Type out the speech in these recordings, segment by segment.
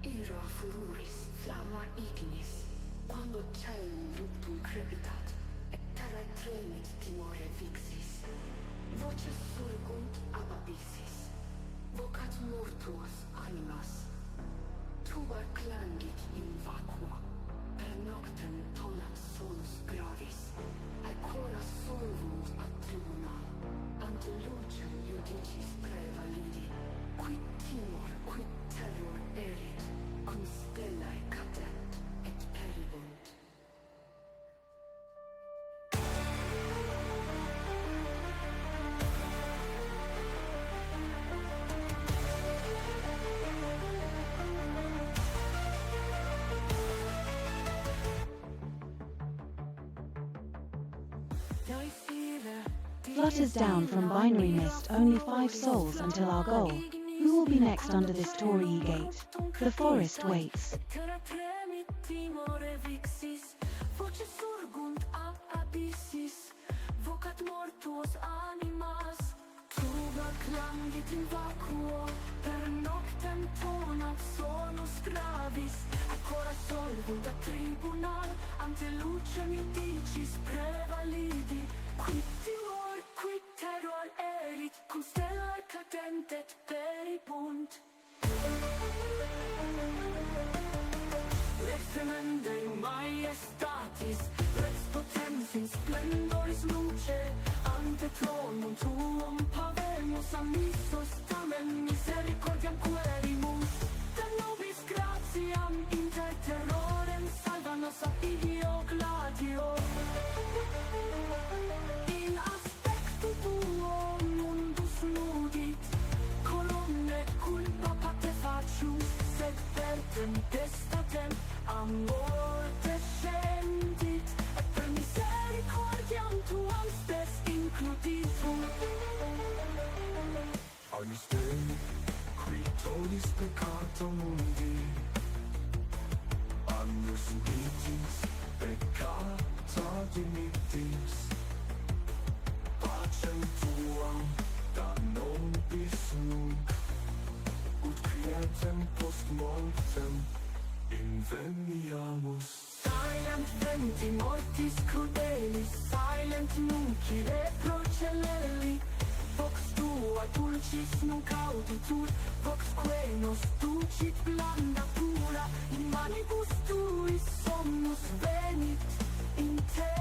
Ira fururis, flamma ignis, quando caelum luctum crepitat, et terra tremit timore vixis. Voces surgunt ab abyssis, vocat mortuos animas. Tua clangit in vacua, per noctem tonat solus gravis, aecora solvunt ad tribunal, ante lucem judicis prevalidi, quid timor, quid terror erit, cum stellae cadent et peribunt. Flutters down from binary mist, only 5 souls until our goal. Who will be next under this Torii gate? The forest waits. Voces surgunt ab abyssis, vocat mortuos animas. Tuba clangit in vacuo, per noctem tonat sonus gravis, ancora solvunt ad tribunal, ante lucem judicis prevalidi, quid timor, quid terror erit, cum stellae cadent et peribunt. Lex tremendei maiestatis, rex potens in splendoris luce, ante tronum tuum pavemus amissos, tamen misericordiam querimus, da nobis gratiam inter terrorem salva nos ab igio gladio. In aspectu tuo mundus nudit, columne culpa pate facius, sed per tempestatem amor descendit, et per misericordiam tuam spes includitum. Agnus Dei, qui tollis peccata mundi, Agnus Vitis, peccata dimittis, pacem tuam da nobis nunc, ut quietem post mortem inveniamus. Silent venti mortis crudelis, silent nunc ire procelelli, vox tua dulcis nunc auditur, vox quae nos ducit blanda pura, in manibus tuis somnus venit, in te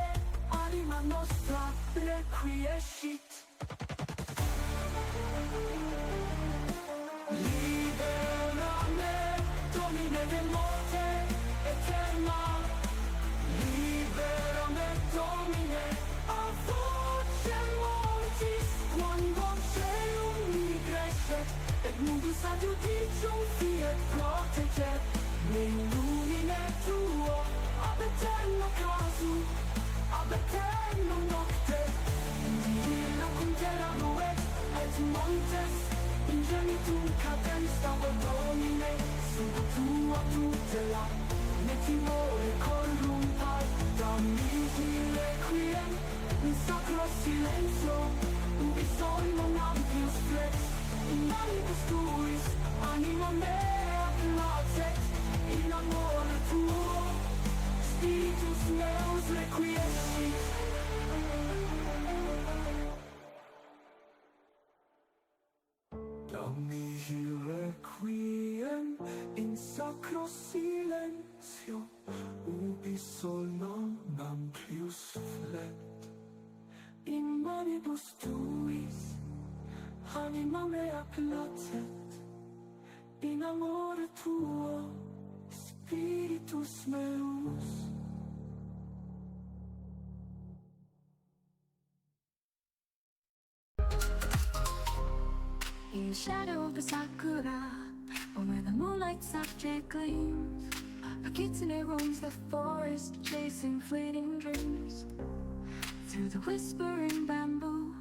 anima nostra requiescit. Libera me, Domine de morte eterna, libera me, Domine, a voce mortis, quando celum migrescet, et mundus ad judicium fiet proteget, me illumine tuo, ab eterno casu, ab eterno nocte, divina cum terra ruet, et montes, ingenitum cadens tavo Domine, sub tua tutela, ne timore corrumpat, da mihi requiem, in sacro silenzio, ubi solum amplius flex, in manibus tuis, anima mea placet, in amore tuo, spiritus meus requiescit. Da mihi requiem in sacro silenzio, ubi solum amplius flet, In manibus tuis, anima mea placet, in amore tuo, spiritus meus. In the shadow of the sakura, or where the moonlight softly gleams, a kitsune roams the forest, chasing fleeting dreams. Through the whispering bamboo,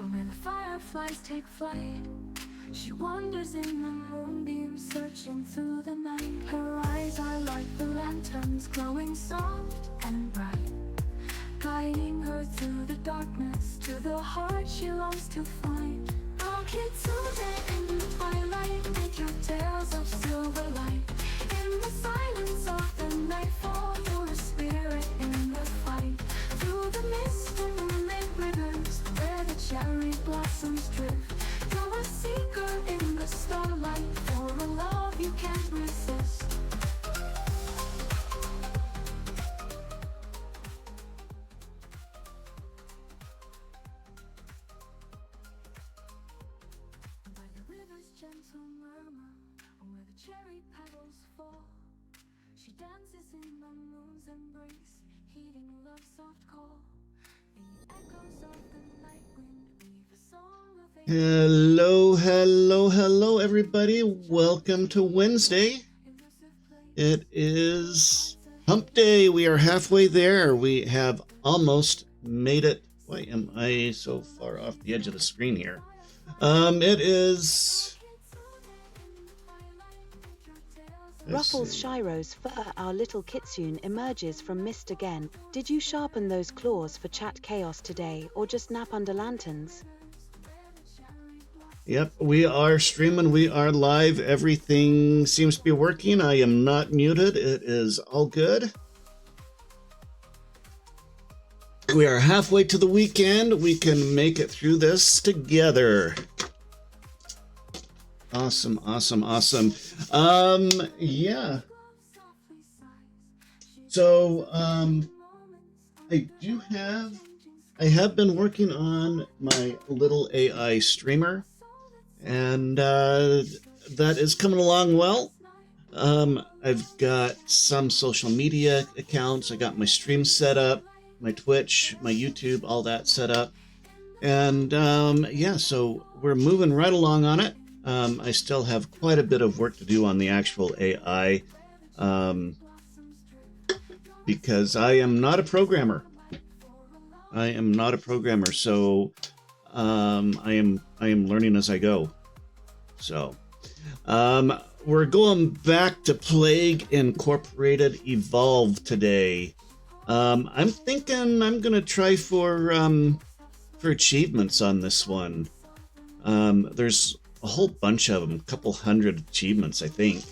or where the fireflies take flight, she wanders in the moonbeam, searching through the night. Her eyes are like the lanterns, glowing soft and bright, guiding her through the darkness to the heart she longs to find. Oh, Kitsune in the twilight, make your tales of silver light. petals fall. She dances in the moon's embrace, heeding love's soft call. The echoes of the night wind weave a song of ages. Hello, hello, hello, everybody. Welcome to Wednesday. It is Hump Day. We are halfway there. We have almost made it. Why am I so far off the edge of the screen here? It is. Ruffles Shiro's fur, our little kitsune, emerges from mist again. Did you sharpen those claws for chat chaos today, or just nap under lanterns? Yep, we are streaming. We are live. Everything seems to be working. I am not muted. It is all good. We are halfway to the weekend. We can make it through this together. Awesome, awesome, awesome. Yeah. So, I have been working on my little AI streamer, and that is coming along well. I've got some social media accounts. I got my stream set up, my Twitch, my YouTube, all that set up. And yeah, so we're moving right along on it. I still have quite a bit of work to do on the actual AI because I am not a programmer. So I am learning as I go. So we're going back to Plague Incorporated Evolve today. I'm thinking I'm gonna try for achievements on this one. There's a whole bunch of them, a couple hundred achievements, I think.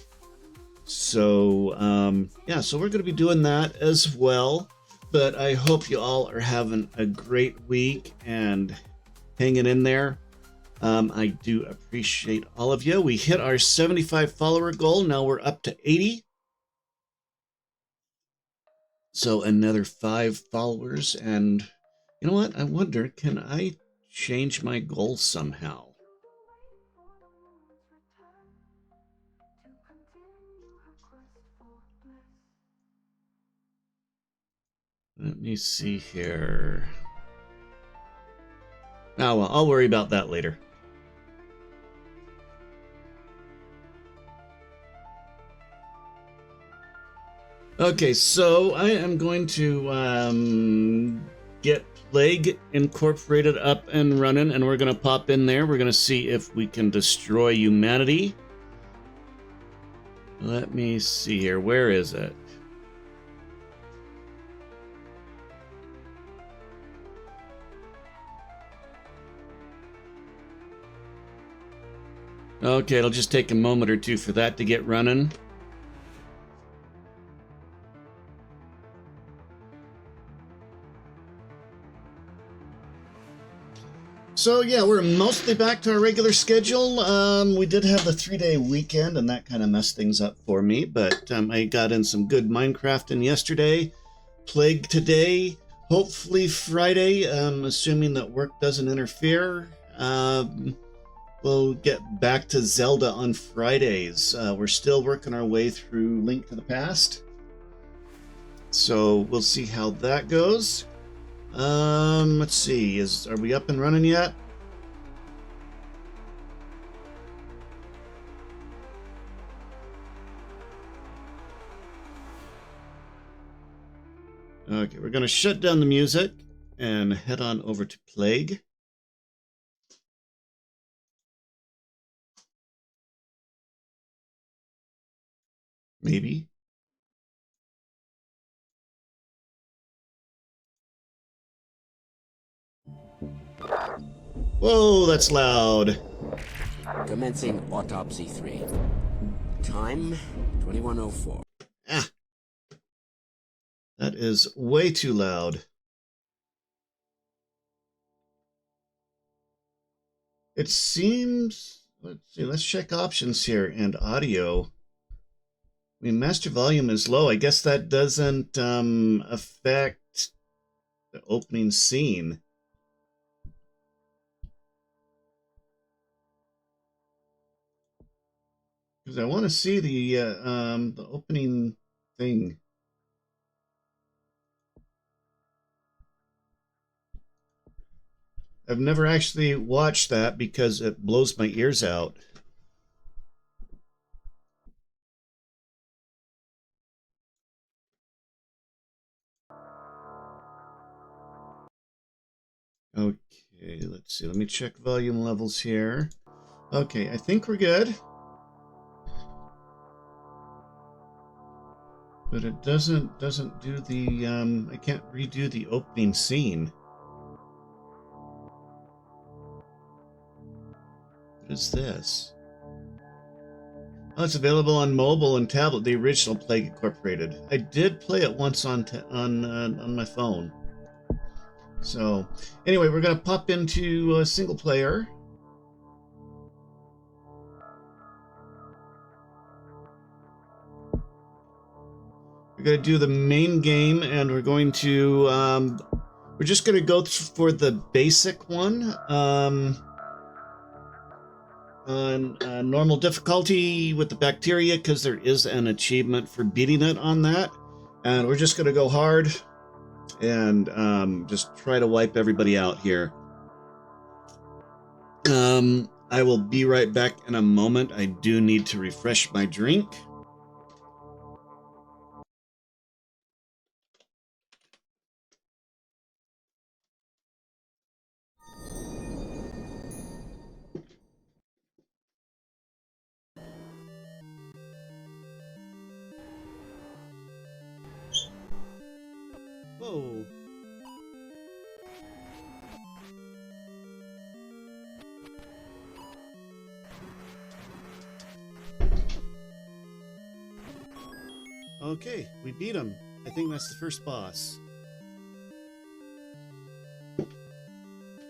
So yeah, so we're gonna be doing that as well. But I hope you all are having a great week and hanging in there. I do appreciate all of you. We hit our 75 follower goal. Now we're up to 80. So another 5 followers. And you know what? I wonder, can I change my goal somehow? Let me see here. Oh, well, I'll worry about that later. Okay, so I am going to get Plague Incorporated up and running, and we're going to pop in there. We're going to see if we can destroy humanity. Let me see here. Where is it? Okay, it'll just take a moment or two for that to get running. So yeah, we're mostly back to our regular schedule. We did have the 3-day weekend, and that kind of messed things up for me, but I got in some good Minecrafting yesterday, Plague today, hopefully Friday, assuming that work doesn't interfere. We'll get back to Zelda on Fridays. We're still working our way through Link to the Past. So we'll see how that goes. Let's see. Are we up and running yet? Okay, we're going to shut down the music and head on over to Plague. Maybe. Whoa, that's loud. Commencing autopsy 3. Time 21:04. Ah. That is way too loud. It seems, let's see, let's check options here and audio. I mean, master volume is low. I guess that doesn't affect the opening scene. because I want to see the opening thing. I've never actually watched that because it blows my ears out. Okay, let's see. Let me check volume levels here. Okay, I think we're good. But it doesn't do the I can't redo the opening scene. What is this? Oh, it's available on mobile and tablet. The original Plague Incorporated. I did play it once on my phone. So, anyway, we're gonna pop into single player. We're gonna do the main game, and we're going to we're just gonna go for the basic one. On normal difficulty with the bacteria, because there is an achievement for beating it on that, and we're just going to go hard and just try to wipe everybody out here. I will be right back in a moment. I do need to refresh my drink. Whoa. Okay, we beat him. I think that's the first boss.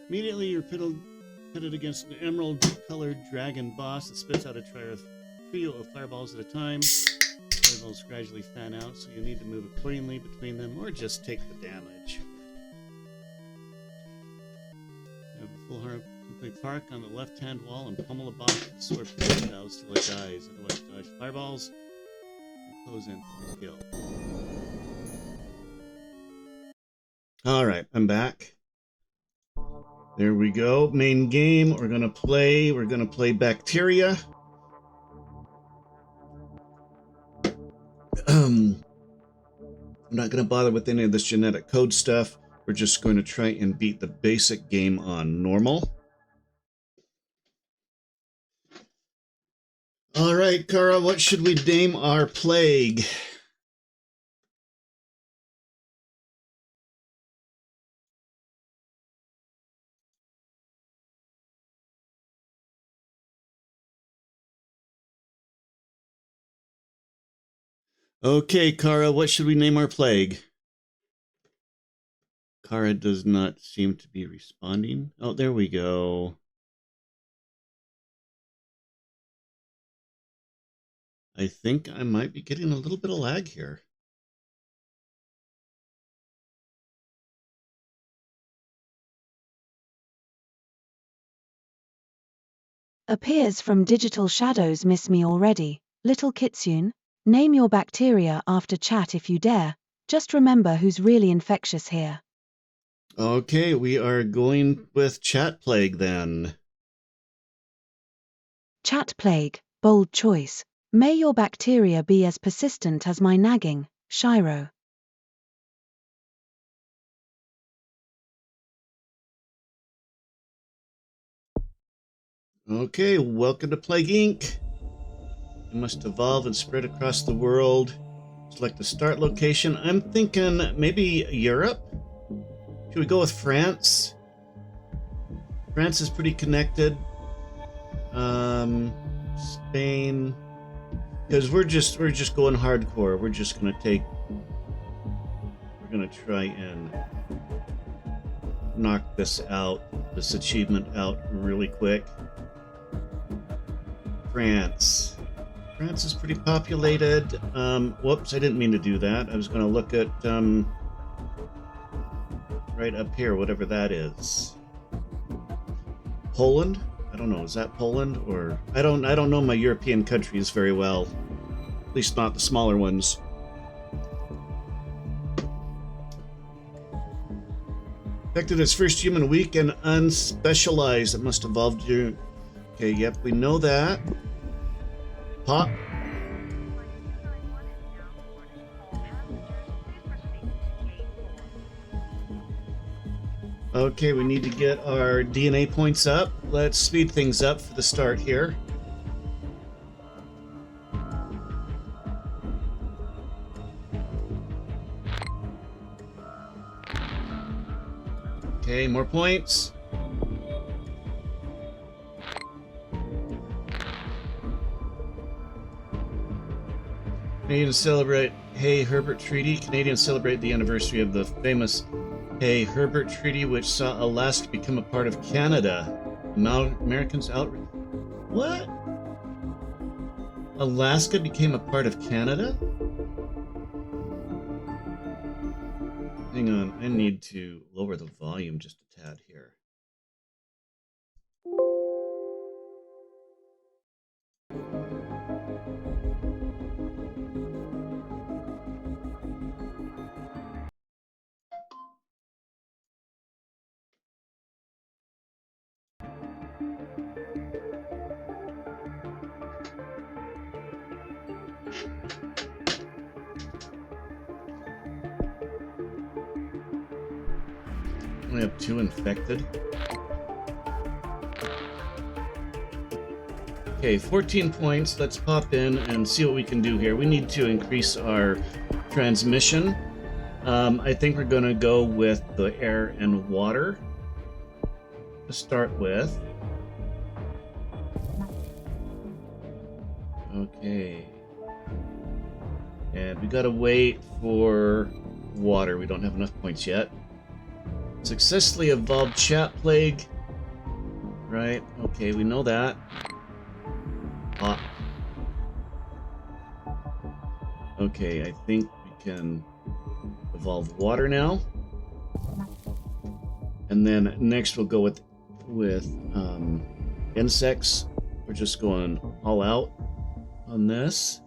Immediately you're pitted against an emerald-colored dragon boss that spits out a trio of fireballs at a time. Fireballs gradually fan out, so you need to move accordingly between them, or just take the damage. You have a full complete park on the left-hand wall and pummel the boss with sword projectiles till it dies. Otherwise, dodge fireballs and close in for the kill. Alright, I'm back. There we go. Main game. We're gonna play Bacteria. I'm not gonna bother with any of this genetic code stuff. We're just going to try and beat the basic game on normal. All right, Kara, what should we name our plague? Okay, Kara, what should we name our plague? Kara does not seem to be responding. Oh, there we go. I think I might be getting a little bit of lag here. Appears from Digital Shadows. Miss me already, little Kitsune? Name your bacteria after chat if you dare. Just remember who's really infectious here. Okay, we are going with Chat Plague then. Chat Plague, bold choice. May your bacteria be as persistent as my nagging, Shiro. Okay, welcome to Plague Inc. You must evolve and spread across the world. Select the start location. I'm thinking maybe Europe? Should we go with France? France is pretty connected. Spain. Because we're just going hardcore. We're gonna try and knock this achievement out really quick. France. France is pretty populated. Whoops, I didn't mean to do that. I was going to look at right up here, whatever that is. Poland? I don't know, is that Poland or I don't know my European countries very well. At least not the smaller ones. Affected as first human, weak and unspecialized. It must evolve during. Okay, yep, we know that. Pop. Okay, we need to get our DNA points up. Let's speed things up for the start here. Okay, more points. Canadians celebrate Hay Herbert Treaty. Canadians celebrate the anniversary of the famous Hay Herbert Treaty, which saw Alaska become a part of Canada. Americans outraged. What? Alaska became a part of Canada? Hang on, I need to lower the volume just a tad here. We have 2 infected. Okay, 14 points. Let's pop in and see what we can do here. We need to increase our transmission. I think we're going to go with the air and water to start with. Okay. And we got to wait for water. We don't have enough points yet. Successfully evolved chat plague. Right, okay, we know that. Ah. Okay, I think we can evolve water now. And then next we'll go with insects. We're just going all out on this.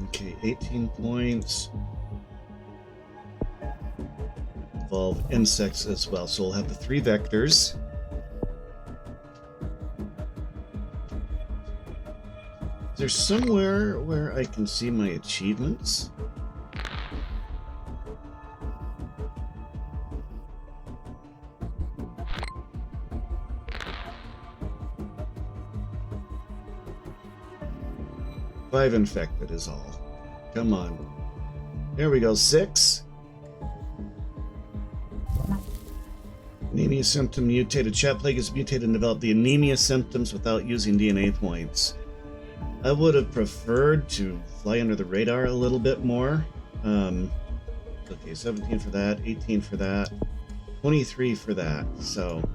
Okay, 18 points. Evolve insects as well. So we'll have the 3 vectors. Is there somewhere where I can see my achievements? Five infected is all. Come on. There we go. 6. Anemia symptom mutated. Chat plague is mutated and developed the anemia symptoms without using DNA points. I would have preferred to fly under the radar a little bit more. Okay, 17 for that, 18 for that, 23 for that. So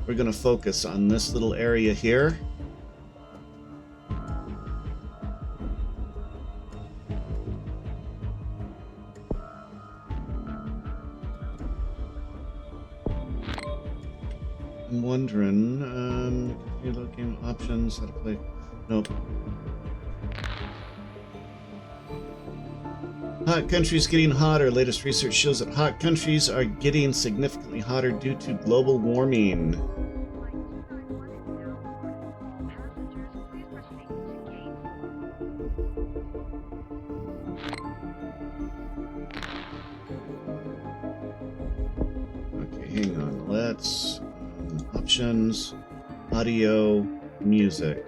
we're going to focus on this little area here. I'm wondering, continue game options, how to play. Nope. Hot countries getting hotter. Latest research shows that hot countries are getting significantly hotter due to global warming. Okay, hang on. Let's options, audio, music.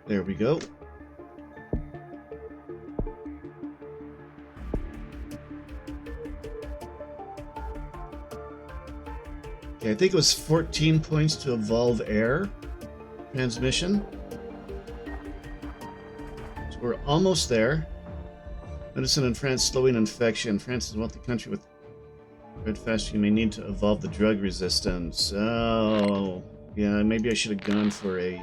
There we go. Okay, I think it was 14 points to evolve air transmission. we're almost there. Medicine in France slowing infection. France is a wealthy country with red fast. You may need to evolve the drug resistance. Oh, yeah. Maybe I should have gone for a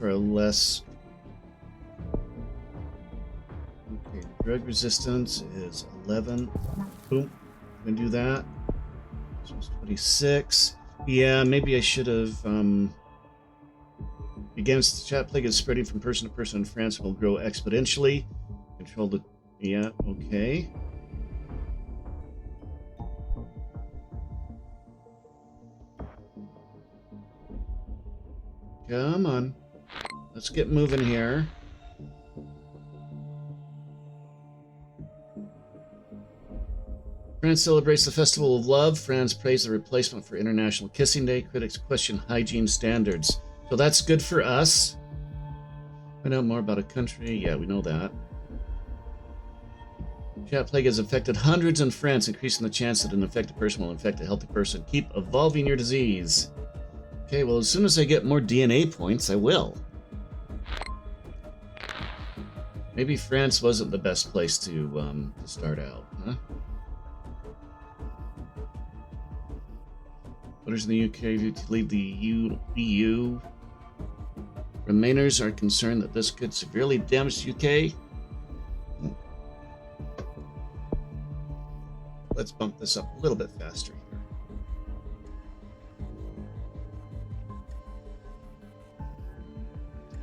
less. Okay, drug resistance is 11. Boom. Gonna do that. This was 26. Yeah, maybe I should have. Against chat plague is spreading from person to person in France will grow exponentially. Control the. Yeah, okay. Come on. Let's get moving here. France celebrates the Festival of Love. France praised the replacement for International Kissing Day. Critics question hygiene standards. So that's good for us. Find out more about a country. Yeah, we know that. Chat plague has affected hundreds in France, increasing the chance that an infected person will infect a healthy person. Keep evolving your disease. Okay, well, as soon as I get more DNA points, I will. Maybe France wasn't the best place to start out, huh? Voters in the UK to leave the EU. Remainers are concerned that this could severely damage the UK. Let's bump this up a little bit faster here.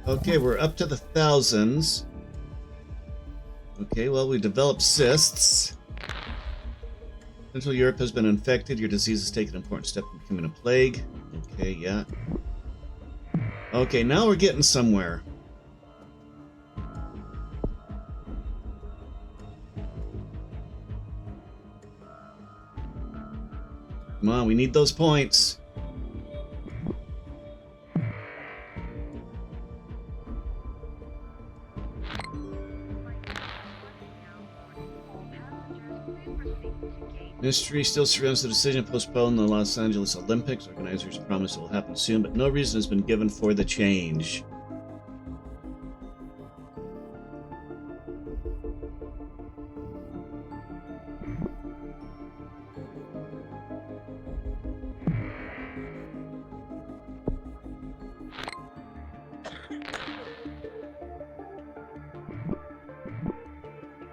Okay, we're up to the thousands. Okay, well, we developed cysts. Central Europe has been infected. Your disease has taken an important step in becoming a plague. Okay, yeah. Okay, now we're getting somewhere. Come on, we need those points. Mystery still surrounds the decision to postpone the Los Angeles Olympics. Organizers promise it will happen soon, but no reason has been given for the change.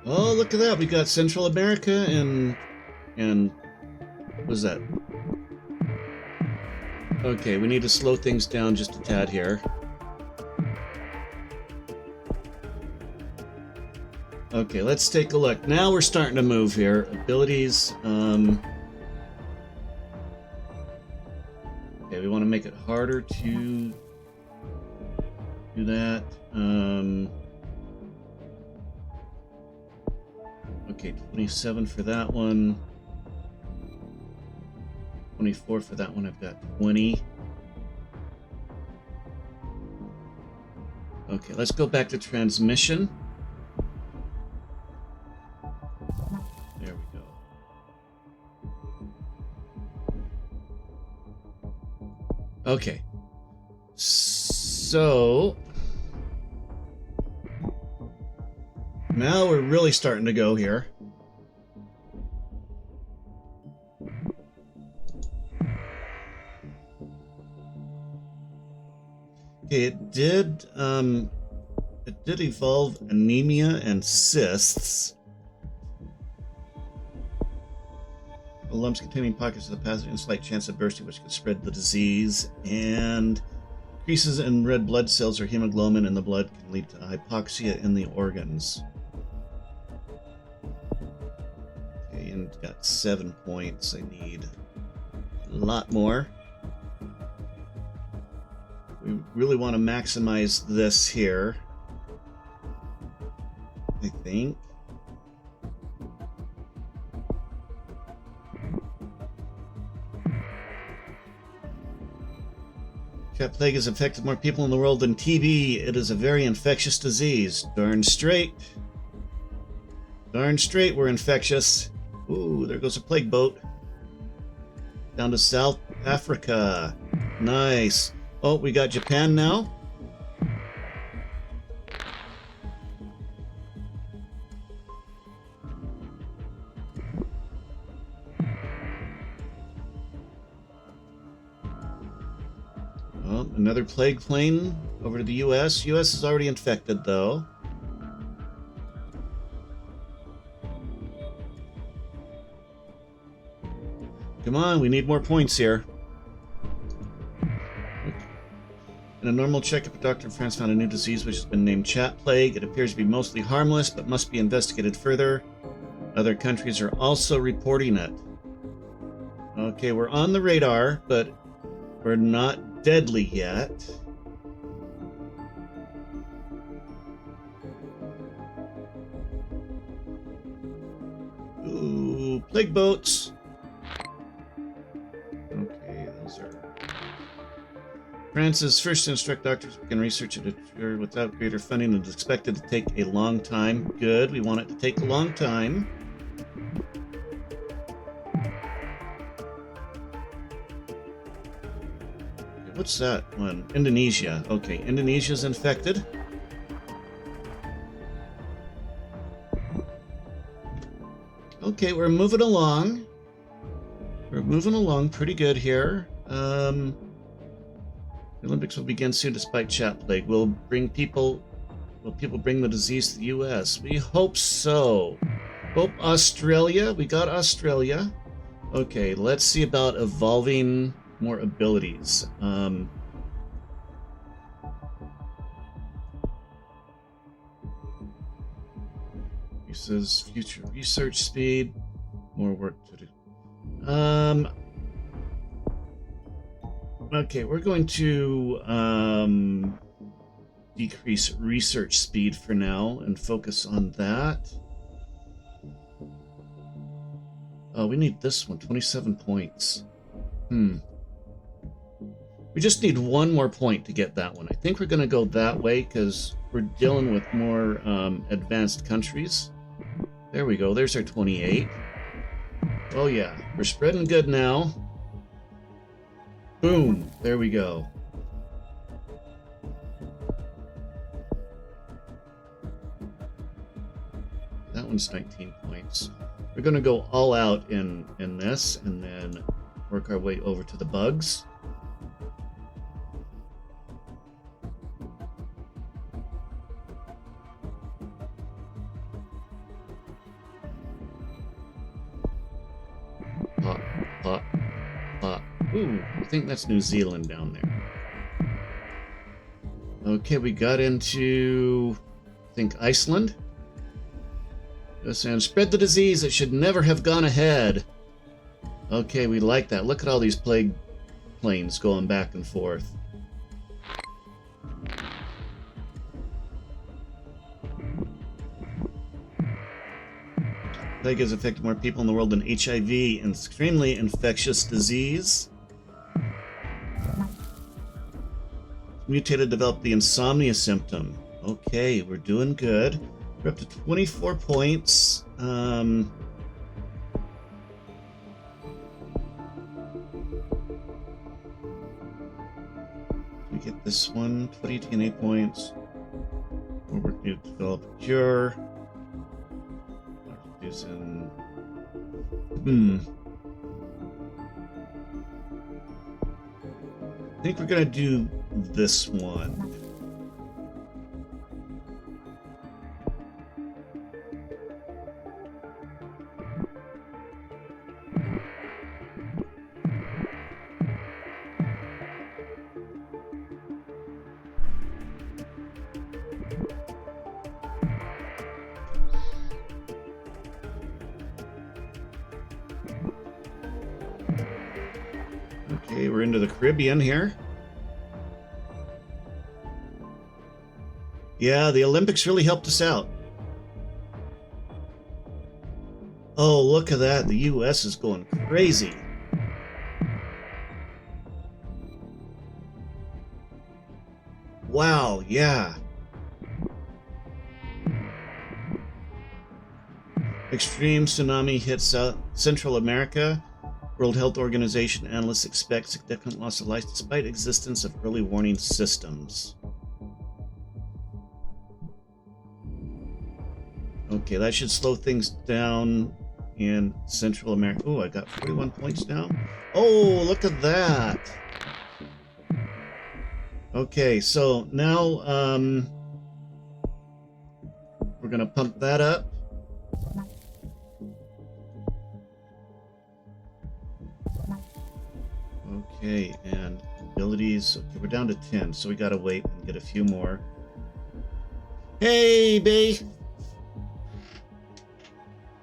Oh, look at that. We got Central America and what was that? Okay, we need to slow things down just a tad here. Okay, let's take a look. Now we're starting to move here. Abilities. Okay, we want to make it harder to do that. Okay, 27 for that one. 24 for that one. I've got 20. Okay, let's go back to transmission. There we go. Okay. So now we're really starting to go here. Okay, it did evolve anemia and cysts. The lumps containing pockets of the pathogen, slight chance of bursting, which could spread the disease, and increases in red blood cells or hemoglobin in the blood can lead to hypoxia in the organs. Okay, and got 7 points. I need a lot more. We really want to maximize this here, I think. Cat plague has affected more people in the world than TB. It is a very infectious disease. Darn straight. Darn straight we're infectious. Ooh, there goes a plague boat. Down to South Africa. Nice. Oh, we got Japan now. another plague plane over to the US. US is already infected, though. Come on, we need more points here. In a normal checkup, a doctor in France found a new disease which has been named chat plague. It appears to be mostly harmless, but must be investigated further. Other countries are also reporting it. Okay, we're on the radar, but we're not deadly yet. Ooh, plague boats. Okay, those are... France's first to instruct doctors to begin research at a cure without greater funding and is expected to take a long time. Good, we want it to take a long time. What's that one? Indonesia. Okay, Indonesia's infected. Okay, we're moving along. We're moving along pretty good here. The Olympics will begin soon despite chat plague. Will people bring the disease to the US? We hope so. Hope Australia. We got Australia. Okay, let's see about evolving more abilities. He says future research speed. More work to do. Okay, we're going to decrease research speed for now and focus on that. Oh, we need this one, 27 points. We just need one more point to get that one. I think we're going to go that way because we're dealing with more advanced countries. There we go. There's our 28. Oh, yeah. We're spreading good now. Boom. There we go. That one's 19 points. We're going to go all out in this and then work our way over to the bugs. Pop, pop, pop. Ooh, I think that's New Zealand down there. Okay, we got into, I think, Iceland. And spread the disease. It should never have gone ahead. Okay, we like that. Look at all these plague planes going back and forth. Plague has affected more people in the world than HIV, an extremely infectious disease. Mutated developed the insomnia symptom. Okay, we're doing good. We're up to 24 points. We get this one, 20 DNA points. We're working to develop a cure. Using... I think we're gonna do this one. Okay, we're into the Caribbean here. Yeah, the Olympics really helped us out. Oh, look at that. The US is going crazy. Wow, yeah. Extreme tsunami hits Central America. World Health Organization analysts expect significant loss of life despite existence of early warning systems. Okay, that should slow things down in Central America. Oh, I got 41 points now. Oh, look at that. Okay, so now we're gonna pump that up. Okay, and abilities. Okay, we're down to 10, so we gotta wait and get a few more. Hey, Bay.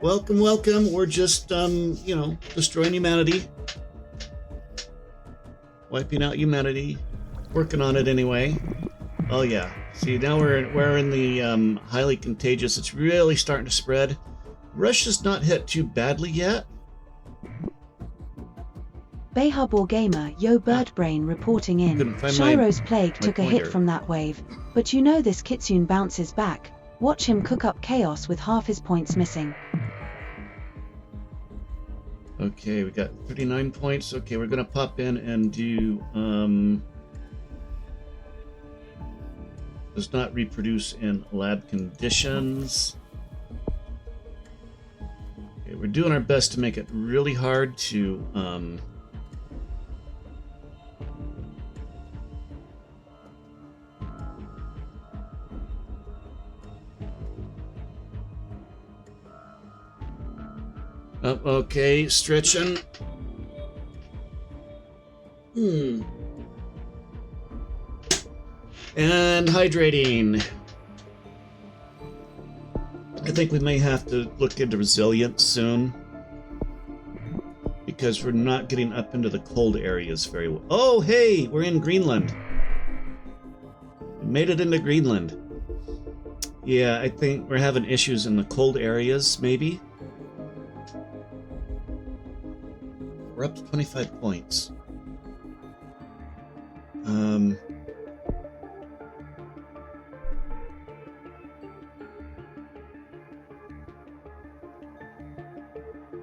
Welcome, welcome. We're just, destroying humanity. Wiping out humanity. Working on it anyway. Oh yeah. See, now we're in the highly contagious. It's really starting to spread. Russia's not hit too badly yet. Bayhub or Gamer, Yo Birdbrain reporting in. Couldn't find Shiro's plague my took a hit pointer. from that wave, but you know this Kitsune bounces back. Watch him cook up chaos with half his points missing. Okay, we got 39 points. Okay, we're gonna pop in and do does not reproduce in lab conditions. Okay, we're doing our best to make it really hard to oh, okay, stretching. And hydrating. I think we may have to look into resilience soon, because we're not getting up into the cold areas very well. Oh, hey, we're in Greenland. We made it into Greenland. Yeah, I think we're having issues in the cold areas, maybe. We're up to 25 points.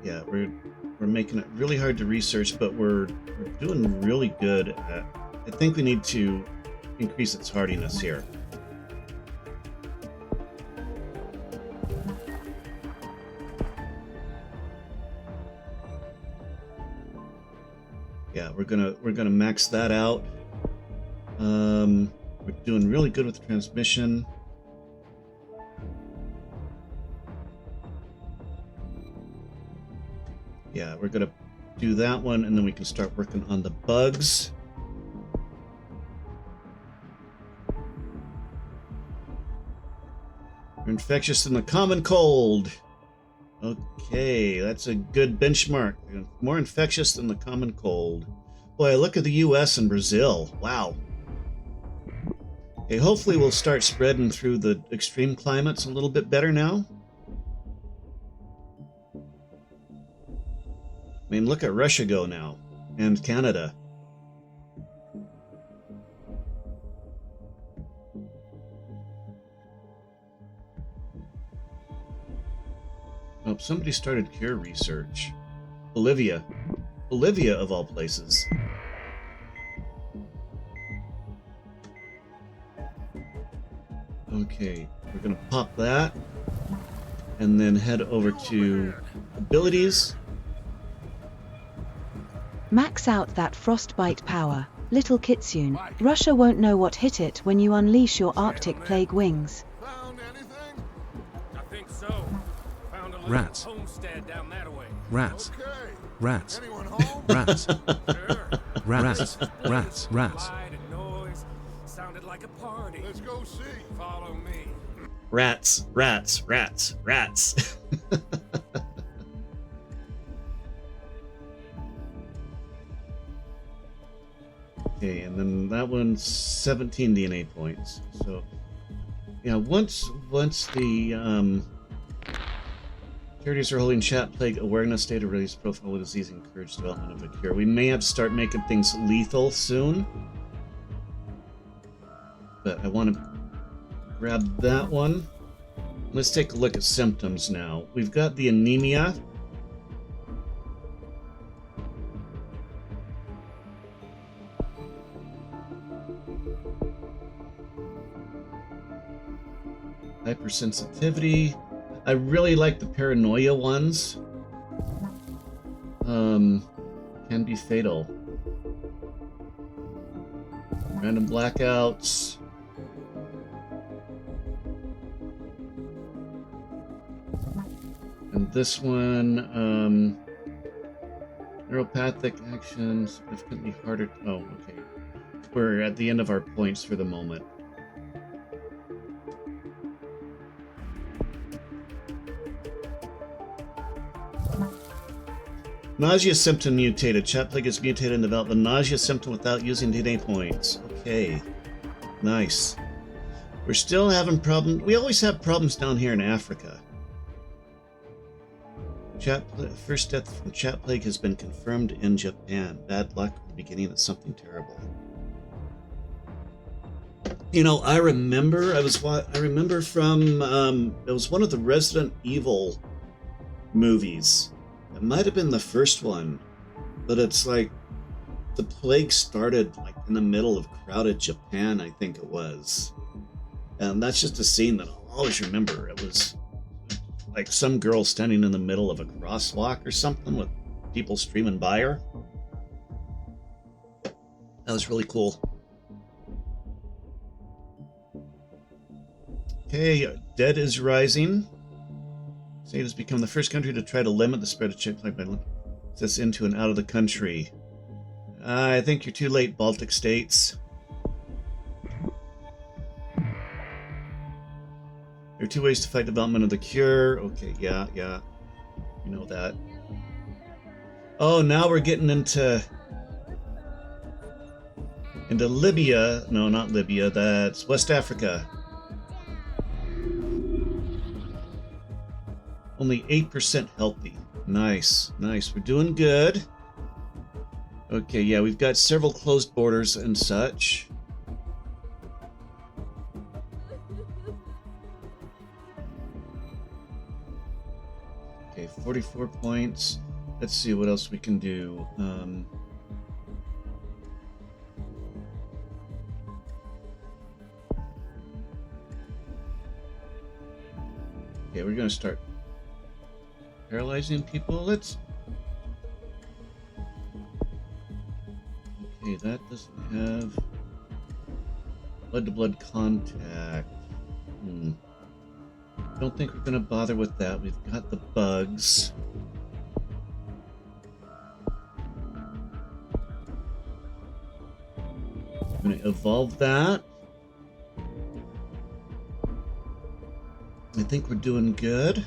Yeah, we're making it really hard to research, but we're doing really good at. I think we need to increase its hardiness here. Yeah, we're gonna max that out. We're doing really good with the transmission. Yeah, we're gonna do that one, and then we can start working on the bugs. We're infectious in the common cold. Okay, that's a good benchmark. More infectious than the common cold. Boy, look at the US and Brazil. Wow. Okay, hopefully we'll start spreading through the extreme climates a little bit better now. I mean, look at Russia go now, and Canada. Oh, somebody started cure research. Bolivia. Bolivia, of all places. Okay, we're gonna pop that, and then head over to abilities. Max out that frostbite power, little Kitsune. Russia won't know what hit it when you unleash your Arctic plague wings. Found anything? I think so. Found a little Rats. homestead down that way. Rats. Okay. Rats. Anyone home? Rats. Sure. Rats. Rats. Rats. Light and noise. Sounded like a party. Let's go see. Follow me. Rats, rats, rats, rats. Okay, and then that one's 17 DNA points. So, yeah, once the charities are holding chat plague awareness data release profile with disease encourage development of a cure. We may have to start making things lethal soon. But I want to grab that one. Let's take a look at symptoms now. We've got the anemia. Hypersensitivity. I really like the paranoia ones. Can be fatal. Random blackouts. And this one, neuropathic action, significantly harder. Oh, okay. We're at the end of our points for the moment. Nausea symptom mutated. Chat plague is mutated and developed the nausea symptom without using DNA points. Okay. Nice. We're still having problems. We always have problems down here in Africa. First death from chat plague has been confirmed in Japan. Bad luck at the beginning of something terrible. You know, I remember from it was one of the Resident Evil movies. It might have been the first one, but it's like the plague started like in the middle of crowded Japan, I think it was. And that's just a scene that I'll always remember. It was like some girl standing in the middle of a crosswalk or something with people streaming by her. That was really cool. Okay, Dead is Rising. State has become the first country to try to limit the spread of chat plague by this into and out of the country. I think you're too late, Baltic states. There are 2 ways to fight development of the cure. Okay, yeah. You know that. Oh, now we're getting into Libya. No, not Libya. That's West Africa. Only 8% healthy. Nice. We're doing good. Okay, yeah, we've got several closed borders and such. Okay, 44 points. Let's see what else we can do. Okay, we're going to start paralyzing people. Let's... Okay, that doesn't have blood-to-blood contact. Don't think we're going to bother with that. We've got the bugs. I'm going to evolve that. I think we're doing good.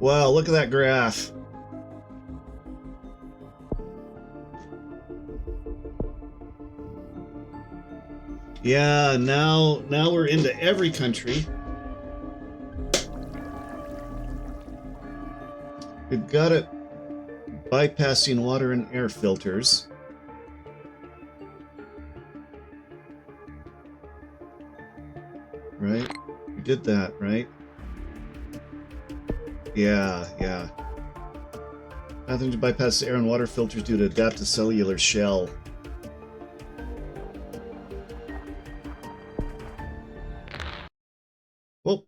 Wow, look at that graph. Yeah, now we're into every country. We've got it bypassing water and air filters. Right? We did that, right? Yeah. Nothing to bypass air and water filters due to adapt to cellular shell. Whoa.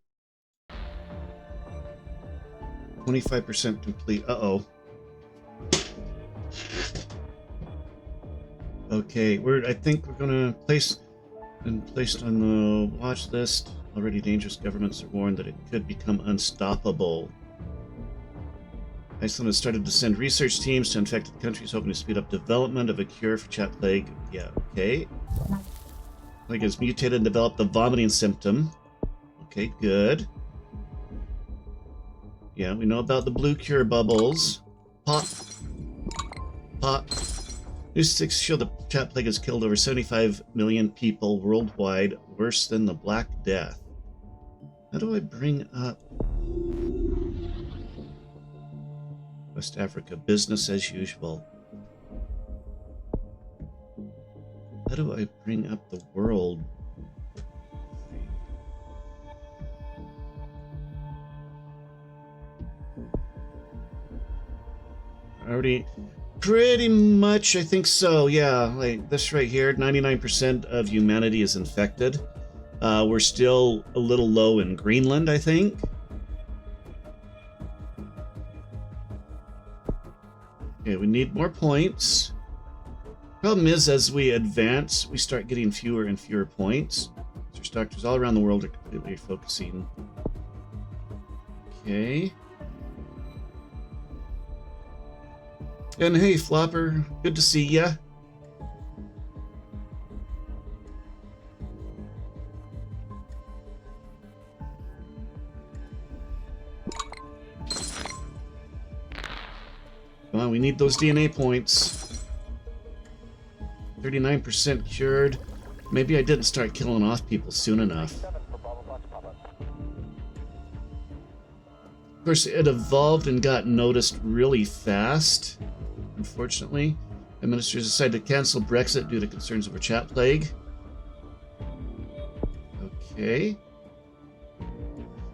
25% complete. Uh-oh. Okay, I think we're gonna placed on the watch list. Already dangerous governments are warned that it could become unstoppable. Iceland has started to send research teams to infected countries, hoping to speed up development of a cure for chat plague. Yeah, okay. Plague has mutated and developed the vomiting symptom. Okay, good. Yeah, we know about the blue cure bubbles. Pop. News statistics show the chat plague has killed over 75 million people worldwide, worse than the Black Death. How do I bring up West Africa? Business as usual. How do I bring up the world? Already, pretty much, I think so. Yeah, like this right here, 99% of humanity is infected. We're still a little low in Greenland, I think. Okay, we need more points. Problem is, as we advance, we start getting fewer and fewer points. Research doctors all around the world are completely focusing. Okay. And hey, Flopper, good to see ya. Come on, we need those DNA points. 39% cured. Maybe I didn't start killing off people soon enough. Of course, it evolved and got noticed really fast. Unfortunately, administrators decided to cancel Brexit due to concerns over chat plague. Okay.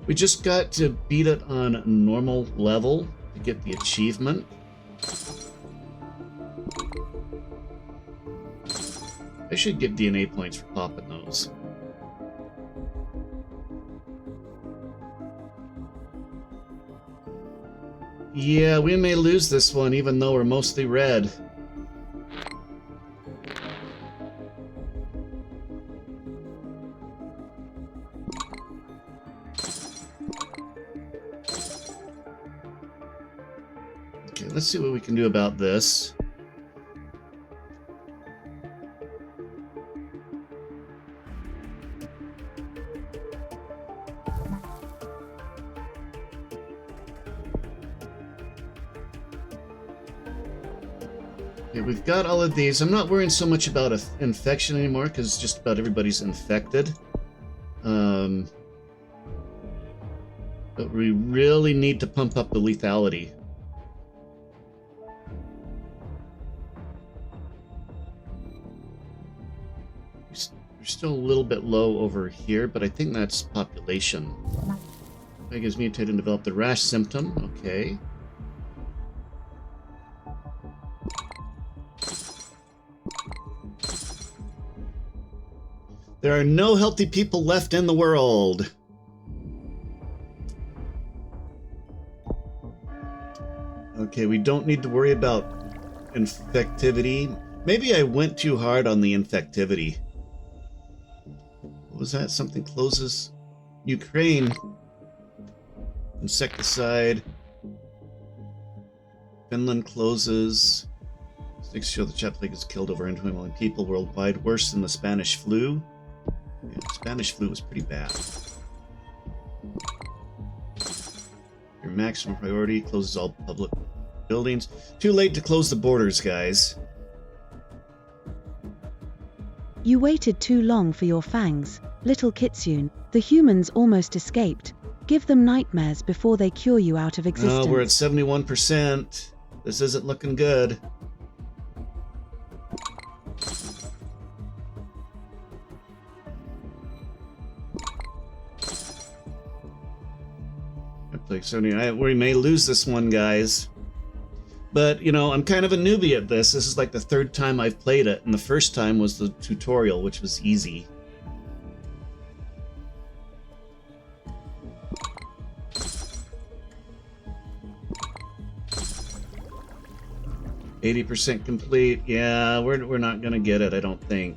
We just got to beat it on normal level to get the achievement. I should get DNA points for popping those. Yeah, we may lose this one even though we're mostly red. Okay, let's see what we can do about this. Okay, we've got all of these. I'm not worrying so much about infection anymore because just about everybody's infected. But we really need to pump up the lethality. We're still a little bit low over here, but I think that's population. Plague is mutated and developed the rash symptom. Okay. There are no healthy people left in the world. Okay, we don't need to worry about infectivity. Maybe I went too hard on the infectivity. What was that? Something closes. Ukraine. Insecticide. Finland closes. Statistics show the chat plague has killed over 1 million people worldwide, worse than the Spanish flu. Yeah, the Spanish flu was pretty bad. Your maximum priority closes all public buildings. Too late to close the borders, guys. You waited too long for your fangs, little Kitsune. The humans almost escaped. Give them nightmares before they cure you out of existence. Oh, we're at 71%. This isn't looking good. Like 70, we may lose this one, guys. But, you know, I'm kind of a newbie at this. This is like the 3rd time I've played it, and the first time was the tutorial, which was easy. %80 complete. Yeah, we're not gonna get it, I don't think.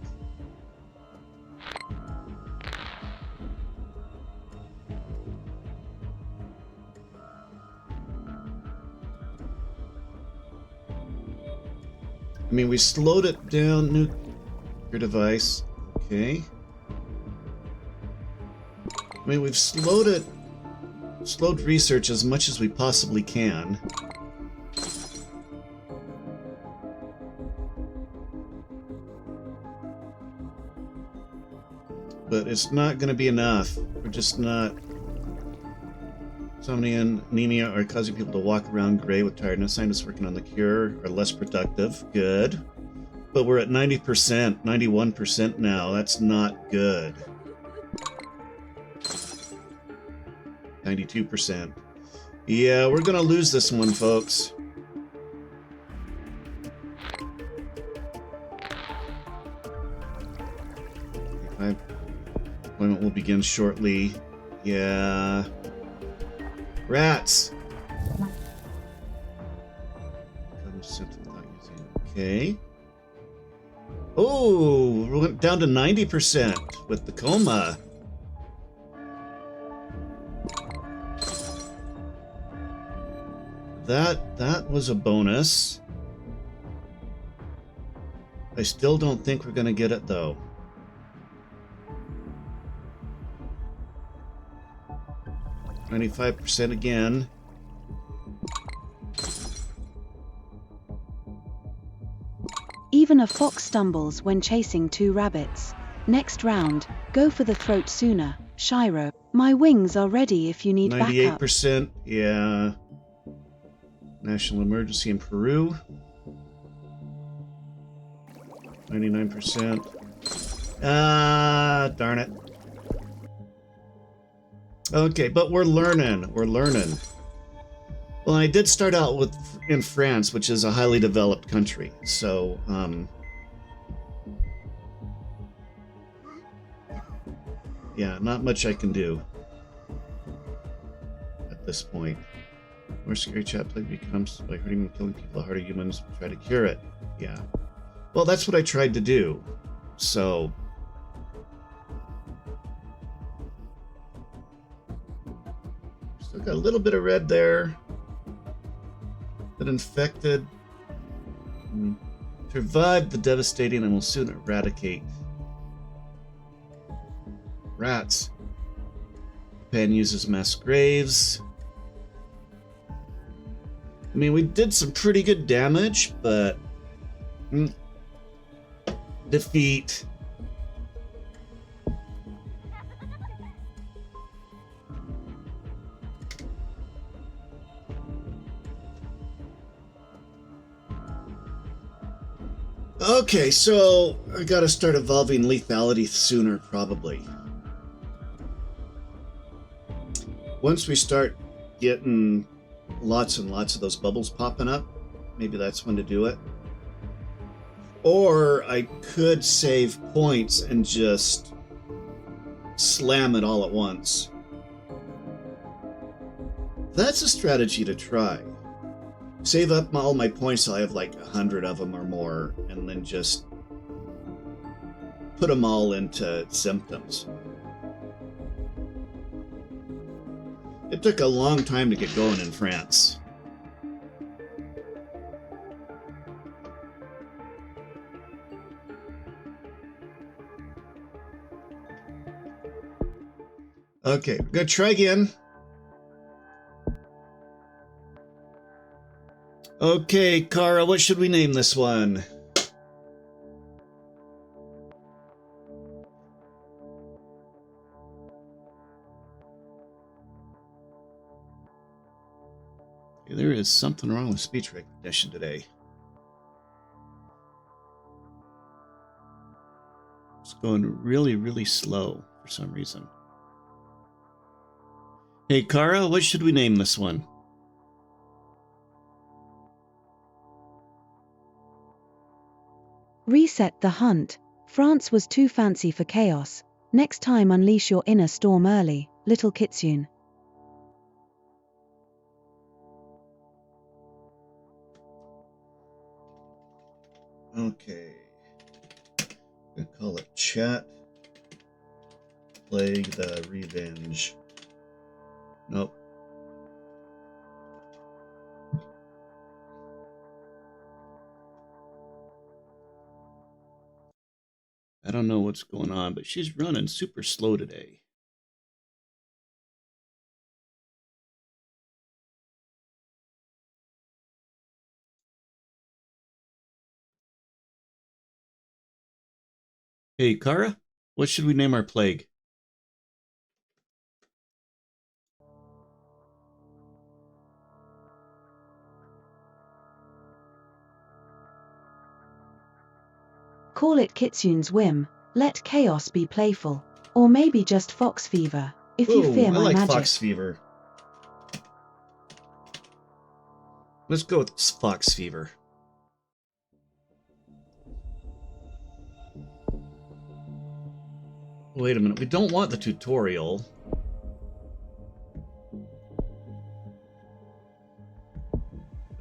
I mean, we slowed it down. Nuclear device. Okay. I mean, we've slowed research as much as we possibly can. But it's not going to be enough. We're just not. Insomnia and anemia are causing people to walk around gray with tiredness. Scientists working on the cure are less productive. Good. But we're at 90%, 91% now. That's not good. 92%. Yeah, we're going to lose this one, folks. Deployment will begin shortly. Yeah. Rats! Okay. Oh, we went down to 90% with the coma. That was a bonus. I still don't think we're going to get it, though. %again. Even a fox stumbles when chasing 2 rabbits. Next round, go for the throat sooner, Shiro. My wings are ready if you need backup. 98%, yeah. National emergency in Peru. 99%. Ah, darn it. Okay, but we're learning. We're learning. Well, I did start out in France, which is a highly developed country. So, yeah, not much I can do at this point. The more scary chat plague becomes by hurting and killing people, the harder humans try to cure it. Yeah. Well, that's what I tried to do. So, still got a little bit of red there. Been infected. Survived the devastating and will soon eradicate. Rats. Japan uses mass graves. I mean, we did some pretty good damage, but defeat. Okay, so I gotta start evolving lethality sooner, probably. Once we start getting lots and lots of those bubbles popping up, maybe that's when to do it. Or I could save points and just slam it all at once. That's a strategy to try. Save up all my points so I have like 100 of them or more, and then just put them all into symptoms. It took a long time to get going in France. Okay, we're gonna try again. Okay, Kara, what should we name this one? There is something wrong with speech recognition today. It's going really, really slow for some reason. Hey, Kara, what should we name this one? Reset the hunt. France was too fancy for chaos. Next time unleash your inner storm early, little Kitsune. Okay. I'm gonna call it Chat Plague the Revenge. Nope. I don't know what's going on, but she's running super slow today. Hey, Kara, what should we name our plague? Call it Kitsune's whim. Let chaos be playful. Or maybe just fox fever, if you fear my I like magic. Fox Fever. Let's go with Fox Fever. Wait a minute, we don't want the tutorial.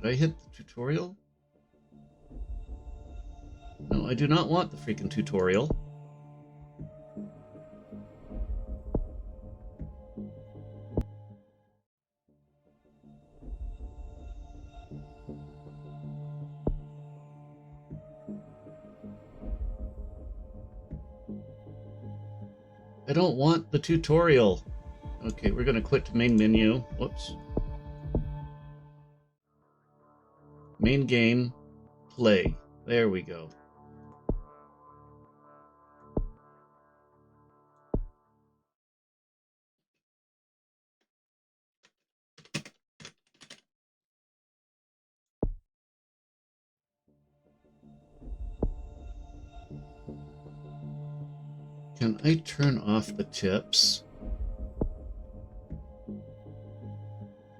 Did I hit the tutorial? No, I do not want the freaking tutorial. I don't want the tutorial. Okay, we're going to quit to main menu. Whoops. Main game, play. There we go. Can I turn off the tips?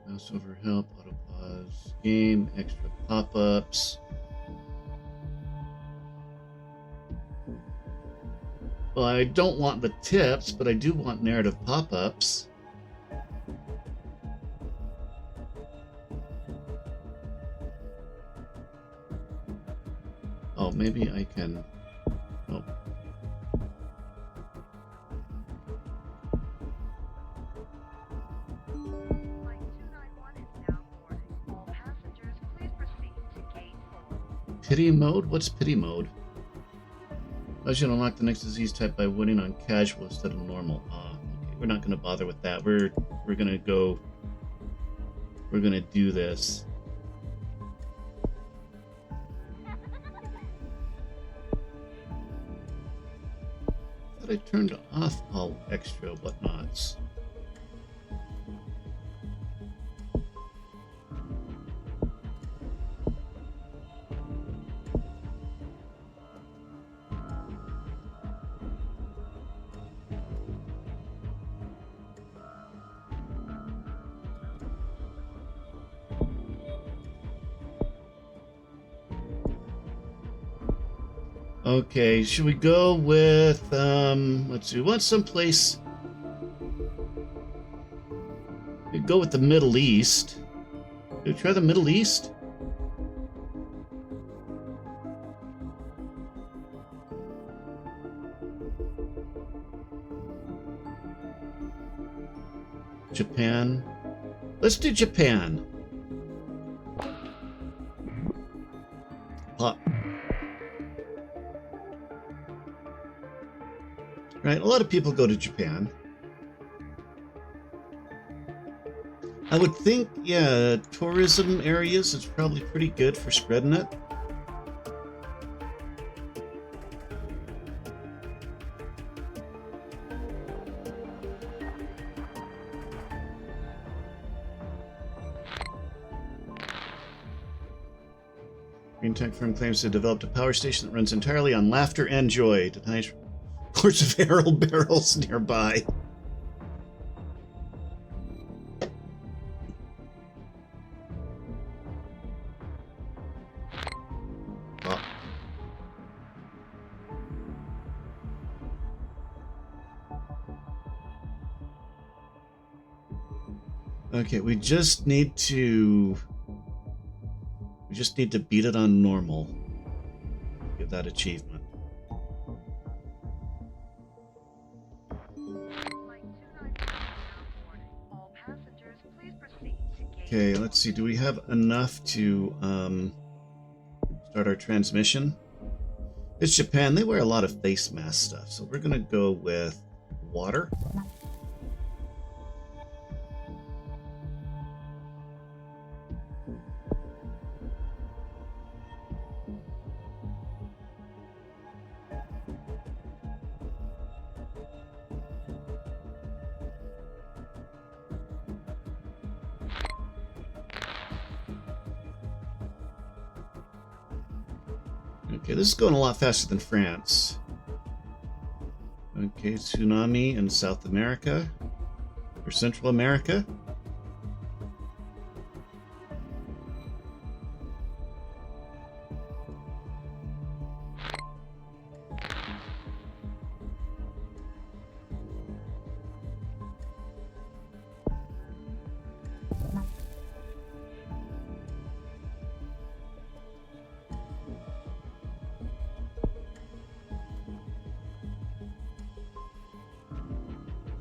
Mouse over help, auto pause, game, extra pop-ups. Well, I don't want the tips, but I do want narrative pop-ups. Oh, maybe I can... Oh. Flight 291 is now boarding. All passengers, please proceed to gate 4. Pity mode? What's pity mode? I should unlock the next disease type by winning on casual instead of normal. Okay, we're not going to bother with that. We're going to go... We're going to do this. I thought I turned off all extra whatnots. Okay, should we go with, let's see, what's someplace... We could go with the Middle East. Should we try the Middle East? Japan. Let's do Japan. Pop. Right, a lot of people go to Japan. I would think, yeah, tourism areas is probably pretty good for spreading it. Green Tech Firm claims to have developed a power station that runs entirely on laughter and joy. Denies reports of arrow barrels nearby. Oh. Okay, we just need to beat it on normal. Get that achievement. Okay, let's see. Do we have enough to start our transmission? It's Japan. They wear a lot of face mask stuff, so we're gonna go with water. Okay, this is going a lot faster than France. Okay, tsunami in South America or Central America.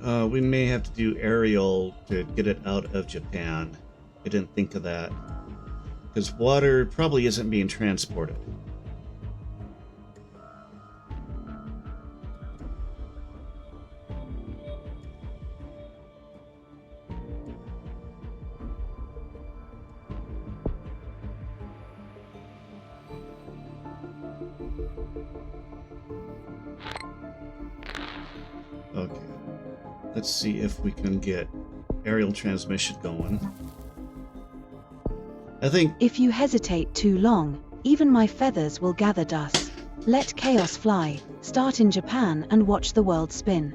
We may have to do aerial to get it out of Japan. I didn't think of that. Because water probably isn't being transported. Okay. Let's see if we can get aerial transmission going. I think If you hesitate too long, even my feathers will gather dust. Let chaos fly, start in Japan and watch the world spin.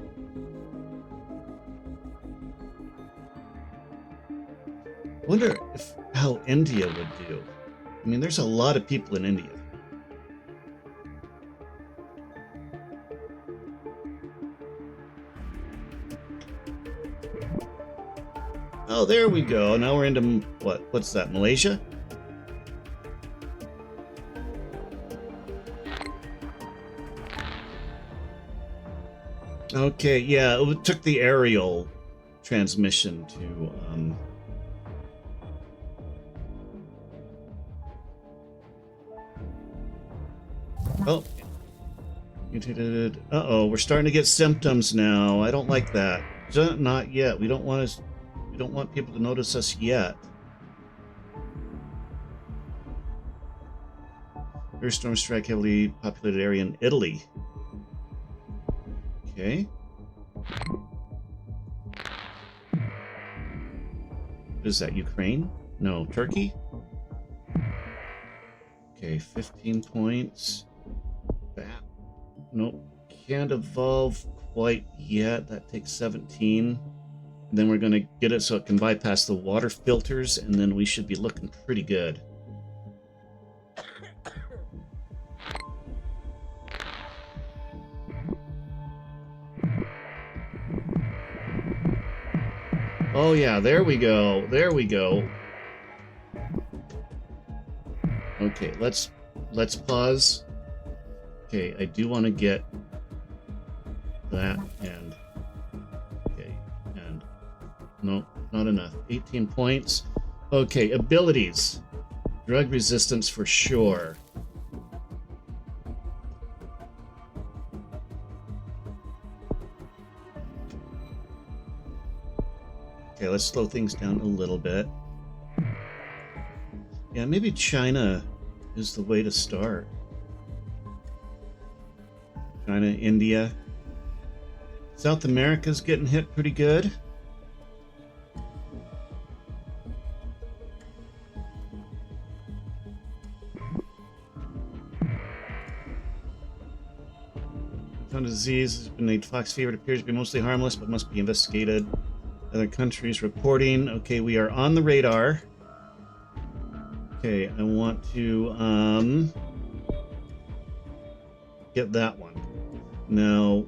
wonder if how India would do. I mean, there's a lot of people in India. Oh, there we go. Now we're into what? What's that? Malaysia? Okay, yeah, it took the aerial transmission to Oh. Uh-oh, we're starting to get symptoms now. I don't like that. Not yet. We don't want people to notice us yet. Thunderstorm strike heavily populated area in Italy. Okay. What is that, Ukraine? No, Turkey? Okay, 15 points. That. Nope. Can't evolve quite yet. That takes 17. And then we're going to get it so it can bypass the water filters, and then we should be looking pretty good. Oh yeah, there we go. There we go. Okay, let's pause. Okay, I do want to get that and okay, and no, not enough. 18 points. Okay, abilities. Drug resistance for sure. Okay, let's slow things down a little bit. Yeah, maybe China is the way to start. China, India. South America's getting hit pretty good. Found a disease has been named fox fever. It appears to be mostly harmless, but must be investigated. Other countries reporting. Okay, we are on the radar. Okay, I want to get that one. Now,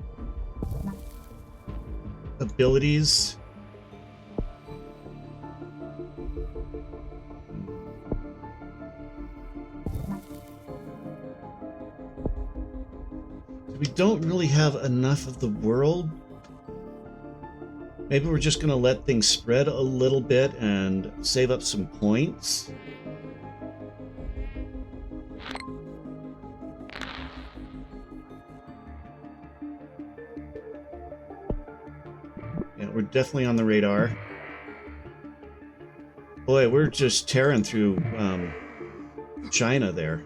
abilities. We don't really have enough of the world. Maybe we're just going to let things spread a little bit and save up some points. Yeah, we're definitely on the radar. Boy, we're just tearing through China there.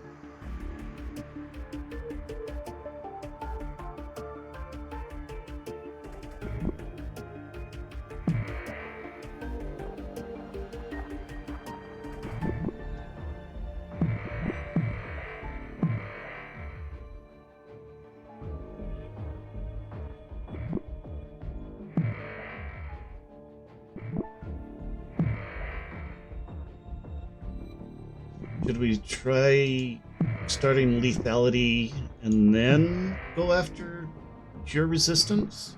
Should we try starting lethality and then go after cure resistance?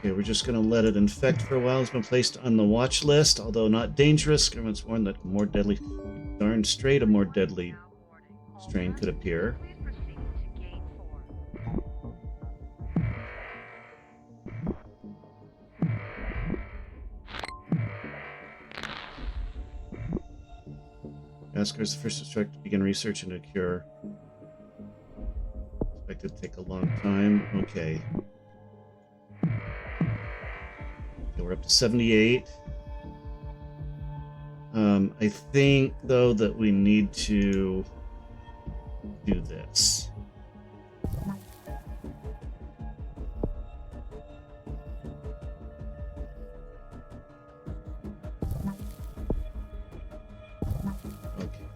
Okay, we're just going to let it infect for a while. It's been placed on the watch list, although not dangerous. Government's warned that more deadly, darn straight a more deadly strain could appear. Please proceed to gate 4. Madagascar is the first district to begin research into a cure. Expected to take a long time. Okay. Okay, we're up to 78. I think, though, that we need to do this. Okay.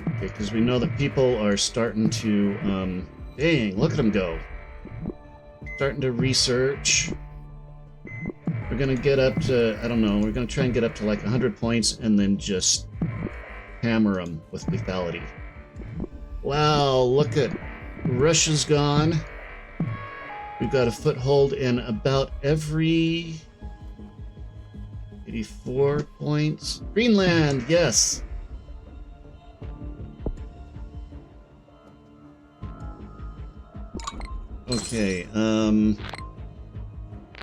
Okay, because we know that people are starting to, dang, look at them go. Starting to research. We're gonna get up to, I don't know, we're gonna try and get up to like 100 points and then just hammer them with lethality. Wow, look at Russia's gone. We've got a foothold in about every 84 points. Greenland, yes. Okay, we're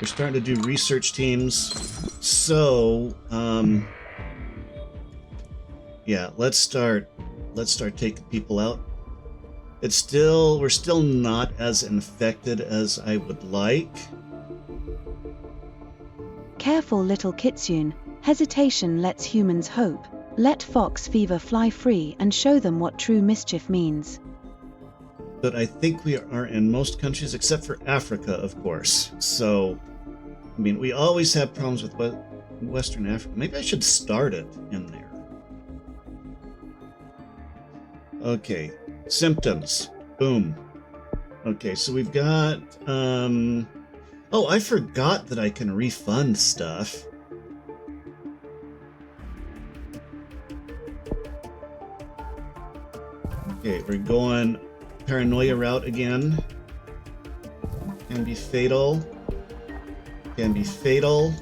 starting to do research teams. So, yeah, let's start taking people out. We're still not as infected as I would like. Careful, little Kitsune. Hesitation lets humans hope. Let fox fever fly free and show them what true mischief means. But I think we are in most countries except for Africa, of course. So, I mean, we always have problems with Western Africa. Maybe I should start it in there. Okay, symptoms. Boom. Okay, so we've got, oh, I forgot that I can refund stuff. Okay, we're going paranoia route again. Can be fatal. Can be fatal.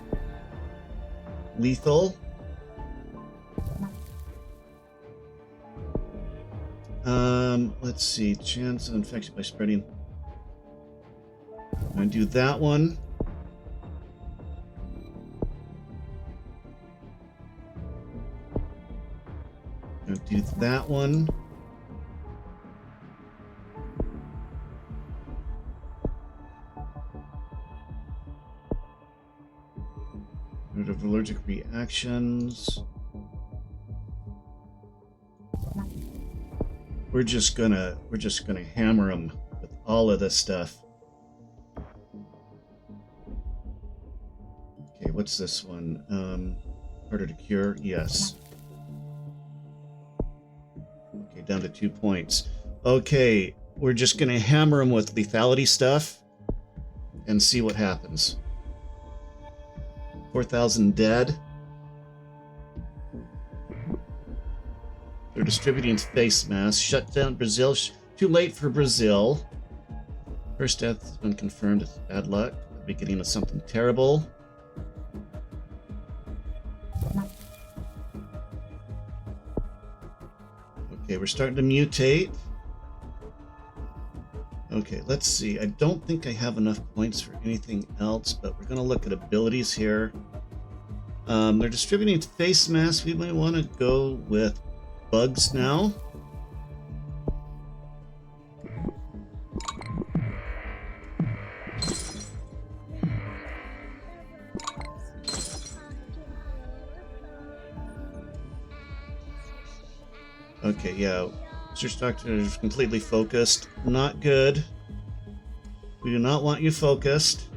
Lethal. Let's see. Chance of infection by spreading. I'm gonna do that one. I'm gonna do that one. Of allergic reactions. We're just gonna hammer them with all of this stuff. Okay, what's this one? Harder to cure? Yes. Okay, down to 2 points. Okay, we're just gonna hammer them with lethality stuff and see what happens. 4,000 dead. They're distributing face masks. Shut down Brazil. Too late for Brazil. First death has been confirmed. It's bad luck. The beginning of something terrible. Okay, we're starting to mutate. Okay, let's see. I don't think I have enough points for anything else, but we're going to look at abilities here. They're distributing face masks. We might want to go with bugs now. Okay, yeah. Research Doctor is completely focused. Not good. We do not want you focused.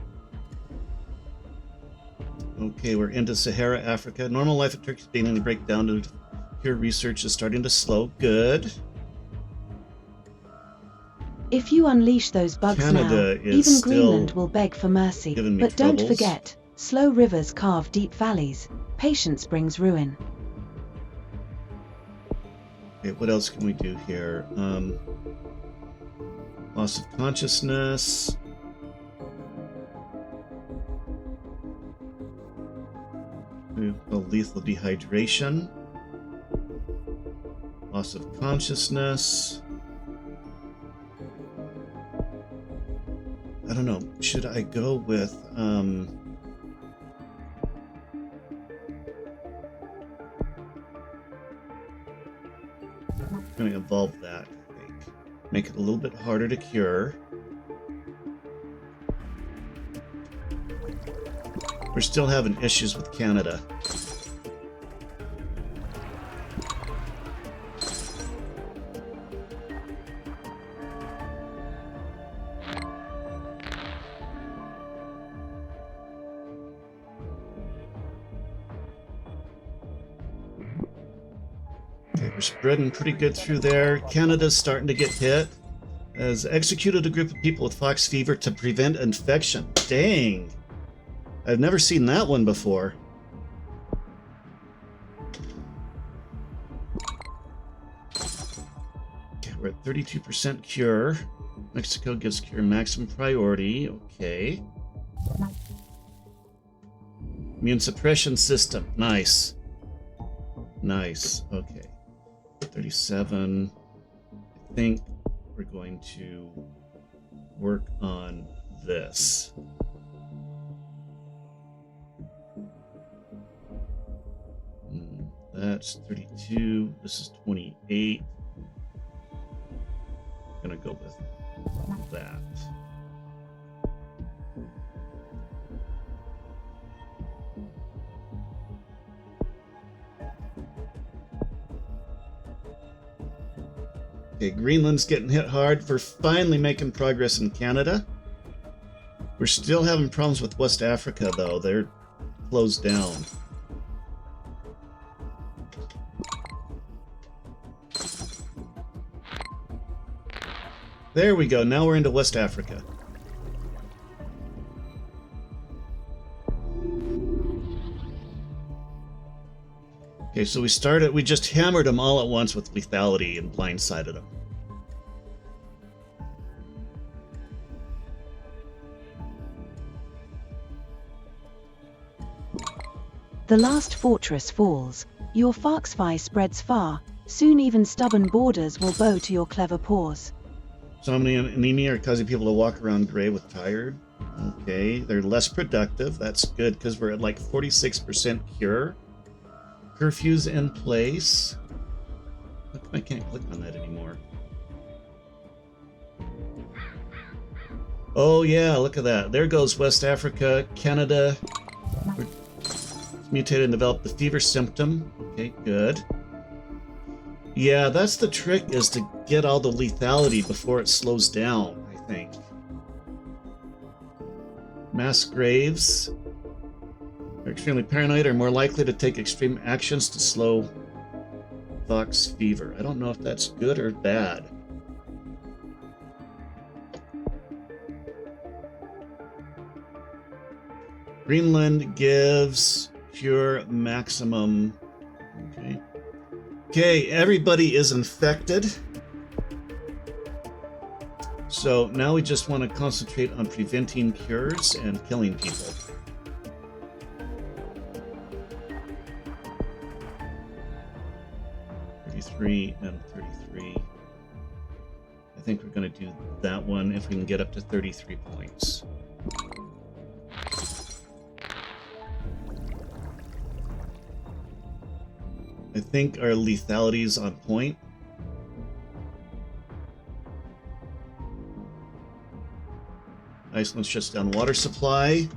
Okay, we're into Sahara, Africa. Normal life at Turkey is beginning to break down. To here, research is starting to slow. Good. If you unleash those bugs Canada now, is even still Greenland will beg for mercy. giving me But don't troubles. forget, slow rivers carve deep valleys. Patience brings ruin. Okay, what else can we do here? Loss of consciousness. Lethal dehydration. Loss of consciousness. I don't know. Should I go with I'm going to evolve that. I think. Make it a little bit harder to cure. We're still having issues with Canada. Okay, we're spreading pretty good through there. Canada's starting to get hit. Has executed a group of people with fox fever to prevent infection. Dang! I've never seen that one before. Okay, we're at 32% cure. Mexico gives cure maximum priority. Okay. Immune suppression system. Nice. Nice. Okay. 37. I think we're going to work on this. That's 32. This is 28. I'm gonna go with that. Okay, Greenland's getting hit hard. We're finally making progress in Canada. We're still having problems with West Africa, though. They're closed down. There we go. Now we're into West Africa. Okay, so we just hammered them all at once with lethality and blindsided them. The last fortress falls, your Foxfy spreads far, soon even stubborn borders will bow to your clever paws. Insomnia and anemia are causing people to walk around gray with tired. Okay, they're less productive. That's good because we're at like 46% cure. Curfew's in place. How come I can't click on that anymore? Oh yeah, look at that. There goes West Africa, Canada. It's mutated and developed the fever symptom. Okay, good. Yeah, that's the trick, is to get all the lethality before it slows down, I think. Mass graves are extremely paranoid, are more likely to take extreme actions to slow fox fever. I don't know if that's good or bad. Greenland gives cure maximum. Okay. Okay, everybody is infected. So now we just want to concentrate on preventing cures and killing people. And 33. I think we're going to do that one if we can get up to 33 points. I think our lethality is on point. Iceland shuts down water supply.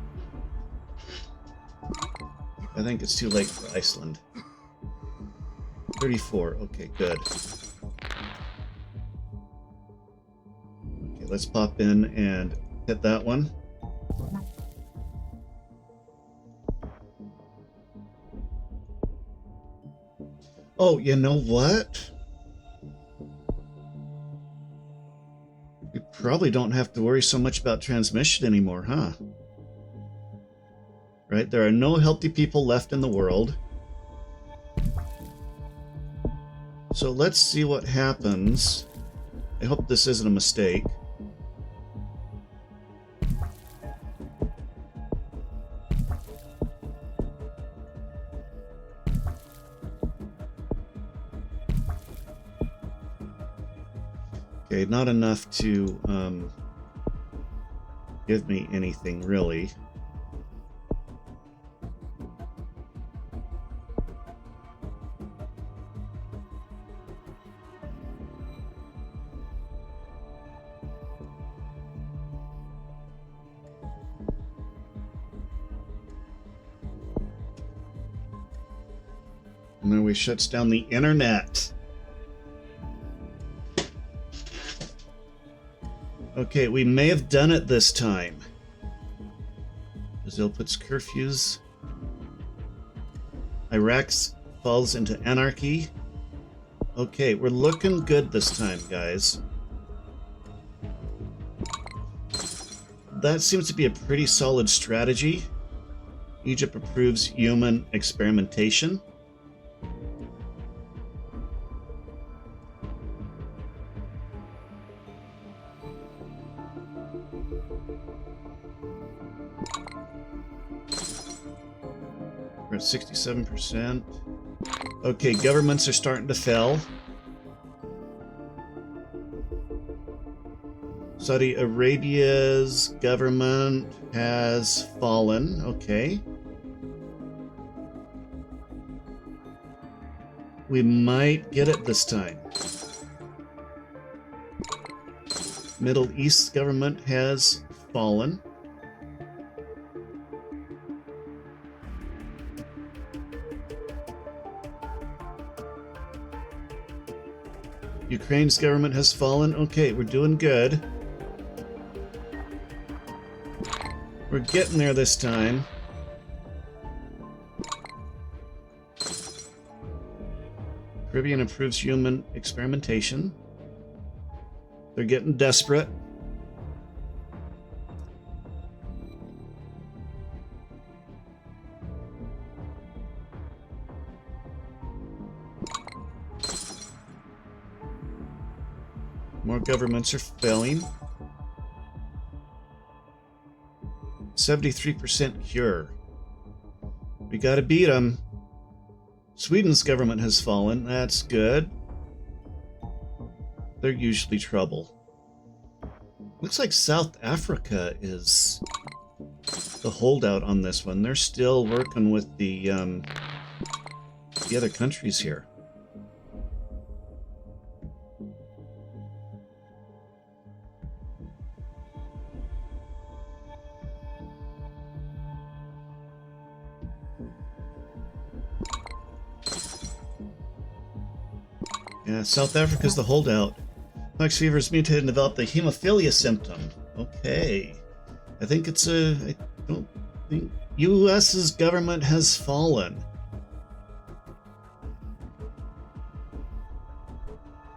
I think it's too late for Iceland. 34. Okay, good. Okay, let's pop in and hit that one. Oh, you know what? We probably don't have to worry so much about transmission anymore, huh? Right? There are no healthy people left in the world. So let's see what happens. I hope this isn't a mistake. Okay, not enough to give me anything really. And then we shuts down the internet. Okay, we may have done it this time. Brazil puts curfews. Iraq falls into anarchy. Okay, we're looking good this time, guys. That seems to be a pretty solid strategy. Egypt approves human experimentation. We're at 67%. Okay, governments are starting to fail. Saudi Arabia's government has fallen. Okay. We might get it this time. Middle East's government has fallen. Ukraine's government has fallen. Okay, we're doing good. We're getting there this time. Caribbean approves human experimentation. They're getting desperate. More governments are failing. 73% cure. We gotta beat them. Sweden's government has fallen. That's good. They're usually trouble. Looks like South Africa is the holdout on this one. They're still working with the other countries here. Yeah, South Africa's the holdout. Fox fever is mutated and developed the hemophilia symptom. Okay. I think it's I don't think... U.S.'s government has fallen.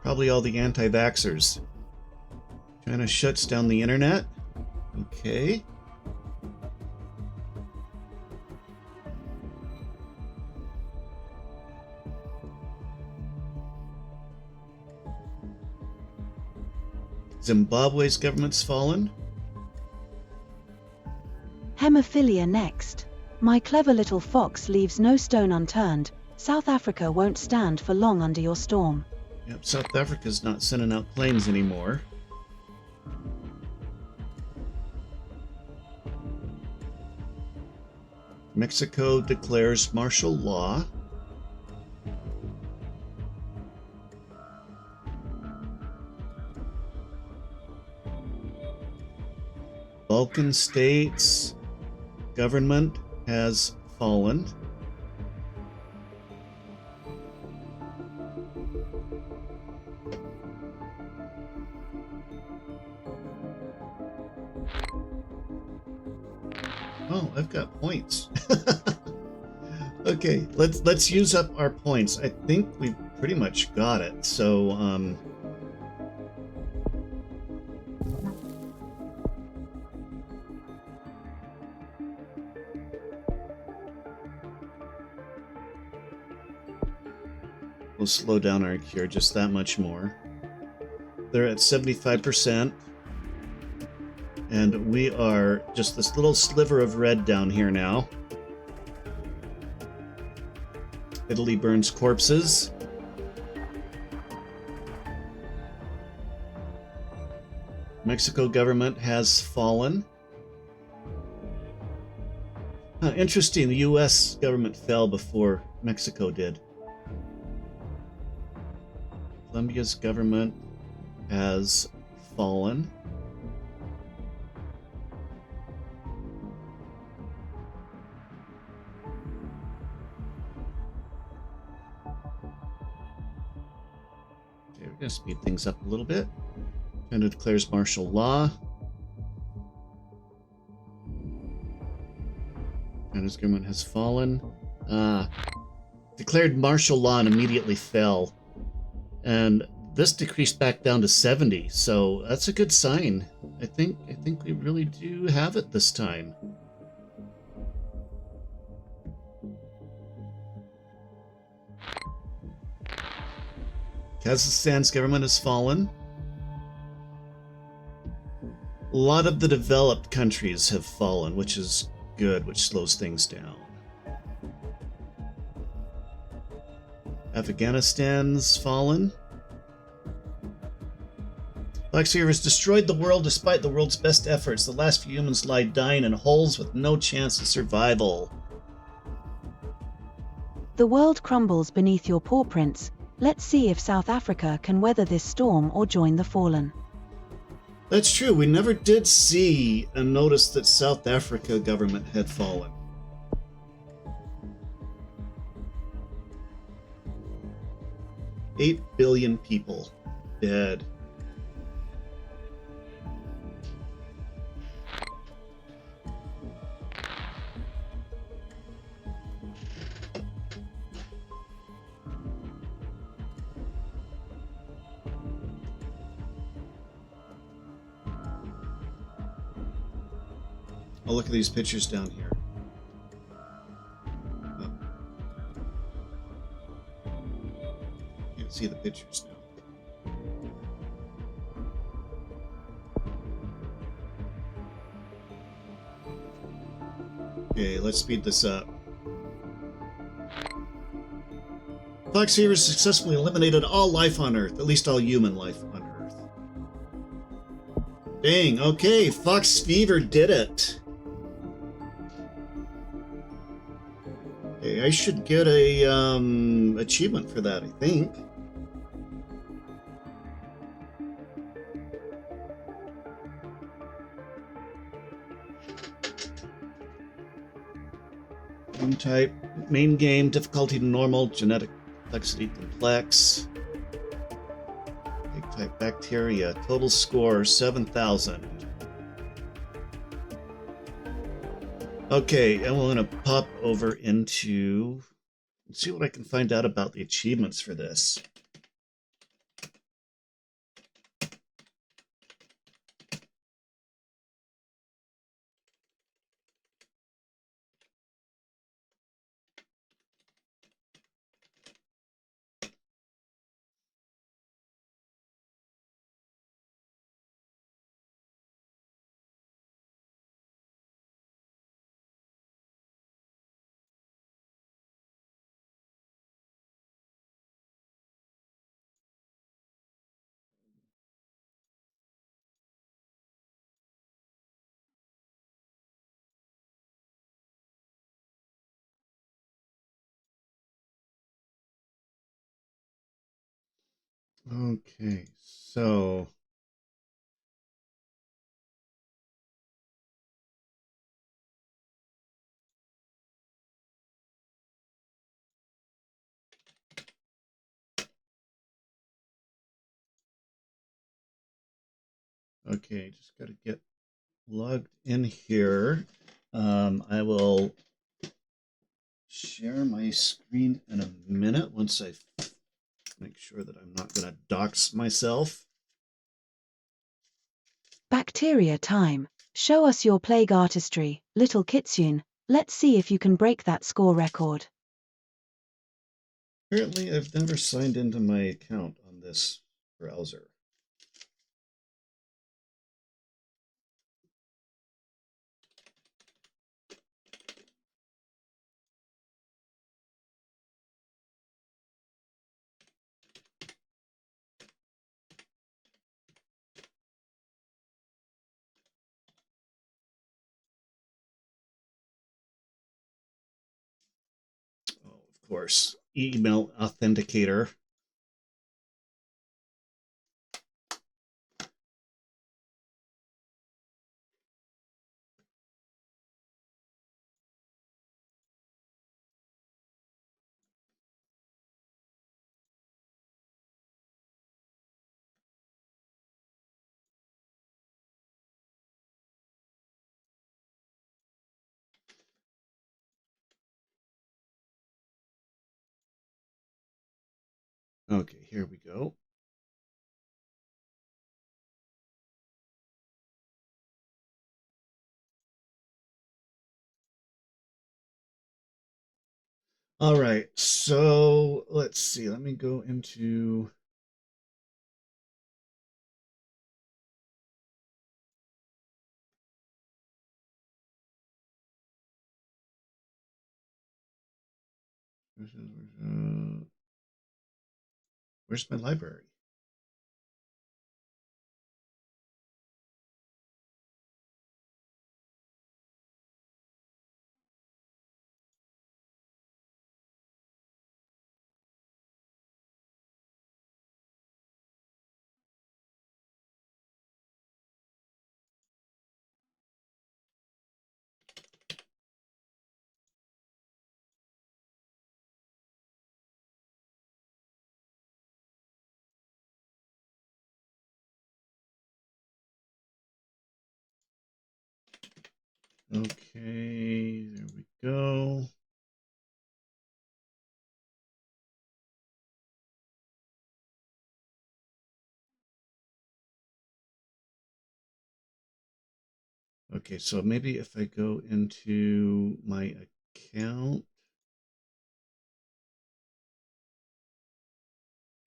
Probably all the anti-vaxxers. China shuts down the internet. Okay. Zimbabwe's government's fallen. Hemophilia next. My clever little fox leaves no stone unturned. South Africa won't stand for long under your storm. Yep, South Africa's not sending out planes anymore. Mexico declares martial law. Balkan states government has fallen. Oh, I've got points. Okay, let's use up our points. I think we pretty much got it. So we'll slow down our cure just that much more. They're at 75%. And we are just this little sliver of red down here now. Italy burns corpses. Mexico government has fallen. Interesting, the US government fell before Mexico did. Colombia's government has fallen. Okay, we're gonna speed things up a little bit. Canada declares martial law. Canada's government has fallen. Declared martial law and immediately fell. And this decreased back down to 70, so that's a good sign. I think we really do have it this time. Kazakhstan's government has fallen. A lot of the developed countries have fallen, which is good, which slows things down. Afghanistan's fallen. Fox Fever has destroyed the world despite the world's best efforts. The last few humans lie dying in holes with no chance of survival. The world crumbles beneath your paw prints. Let's see if South Africa can weather this storm or join the fallen. That's true. We never did see and notice that South Africa government had fallen. $8 billion people dead. Oh, look at these pictures down here. Oh. Can't see the pictures now. Okay, let's speed this up. Fox Fever successfully eliminated all life on Earth, at least all human life on Earth. Dang, okay, Fox Fever did it. Okay, I should get a achievement for that, I think. Game type, main game, difficulty normal, genetic complexity complex. Egg type bacteria, total score 7,000. Okay, and we're going to pop over into, let's see what I can find out about the achievements for this. Okay, so okay, just got to get logged in here. I will share my screen in a minute once I make sure that I'm not going to dox myself. Bacteria time. Show us your plague artistry, little Kitsune. Let's see if you can break that score record. Apparently, I've never signed into my account on this browser. course, email authenticator. Okay, here we go. All right, so let's see. Let me go into. Where's my library? Okay, there we go. Okay, so maybe if I go into my account,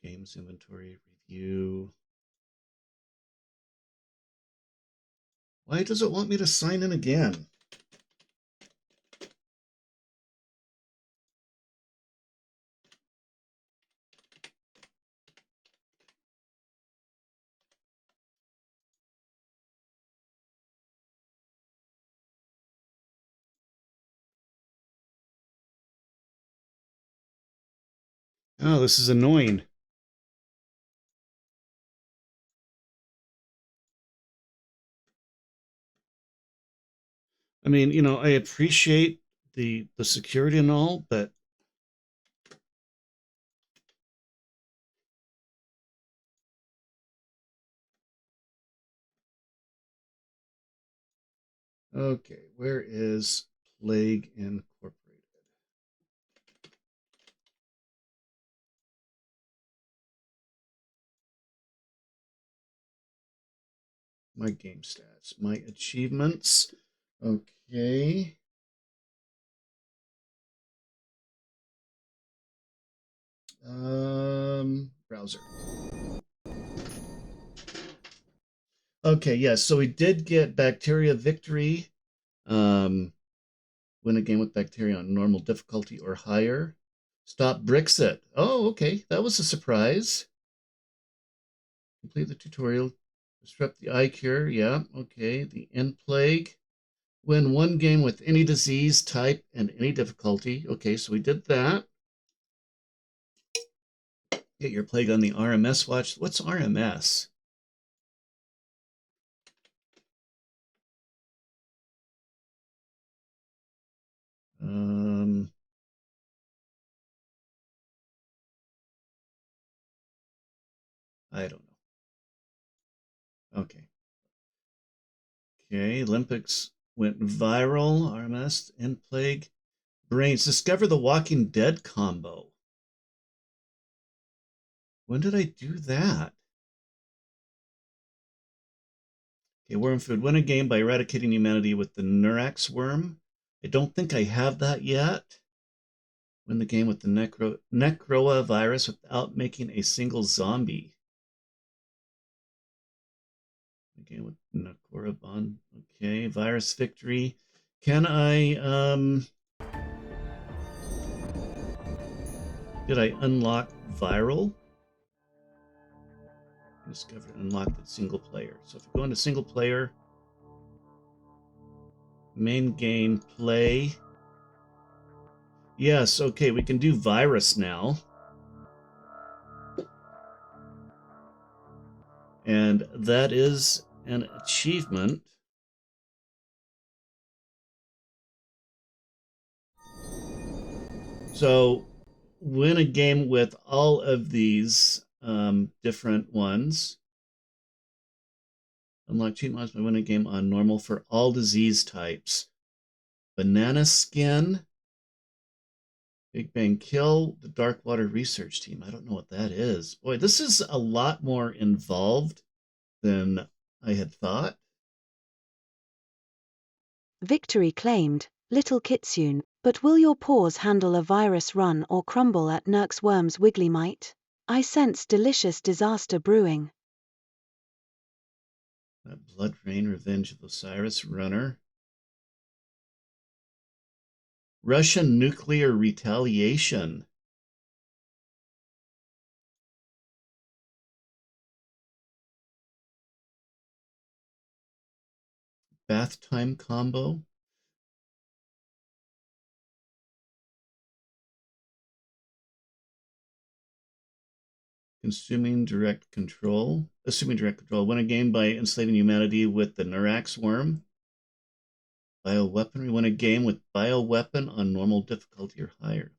games inventory review. Why does it want me to sign in again? Oh, this is annoying. I mean, you know, I appreciate the security and all, but okay, where is Plague Incorporated? My game stats, my achievements. Okay. Browser. Okay, yes. So we did get Bacteria Victory. Win a game with Bacteria on normal difficulty or higher. Stop Brexit. Oh, okay. That was a surprise. Complete the tutorial. Disrupt the eye cure. Yeah, okay. The end plague. Win one game with any disease, type, and any difficulty. Okay, so we did that. Get your plague on the RMS watch. What's RMS? I don't know. Okay. Okay, Olympics went viral. RMS, end plague. Brains. Discover the Walking Dead combo. When did I do that? Okay, worm food. Win a game by eradicating humanity with the Neurax worm. I don't think I have that yet. Win the game with the Necroa virus without making a single zombie. Again with Necroa bond. Okay, virus victory. Can I did I unlock viral? Discovered and unlocked it single player. So if you go into single player, main game, play. Yes, okay, we can do virus now. And that is an achievement. So win a game with all of these different ones. Unlock cheat mods by win a game on normal for all disease types. Banana Skin, Big Bang Kill, the Darkwater Research Team. I don't know what that is. Boy, this is a lot more involved than I had thought. Victory claimed, Little Kitsune, but will your paws handle a virus run or crumble at Nurk's Worm's wiggly might? I sense delicious disaster brewing. Blood Rain, Revenge of Osiris, Runner. Russian Nuclear Retaliation. Bath Time Combo. Assuming direct control. Win a game by enslaving humanity with the Nurax worm. Bioweaponry. Win a game with bioweapon on normal difficulty or higher.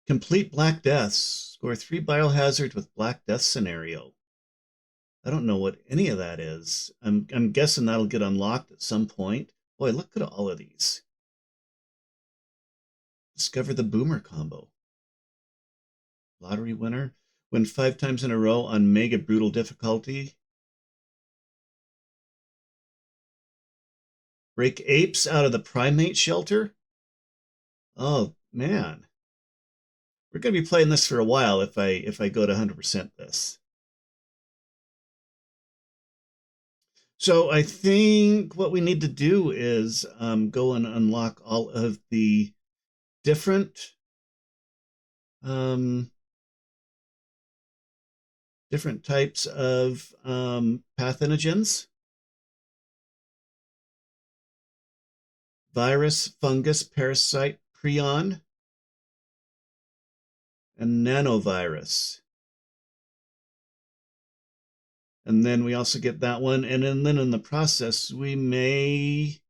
Complete Black Deaths. Score 3 biohazard with Black Death scenario. I don't know what any of that is. I'm guessing that'll get unlocked at some point. Boy, look at all of these. Discover the Boomer combo. Lottery winner. Win 5 times in a row on Mega Brutal difficulty. Break apes out of the primate shelter. Oh man, we're gonna be playing this for a while if I go to 100% this. So I think what we need to do is go and unlock all of the different types of pathogens. Virus, fungus, parasite, prion, and nanovirus. And then we also get that one. And then in the process, we may...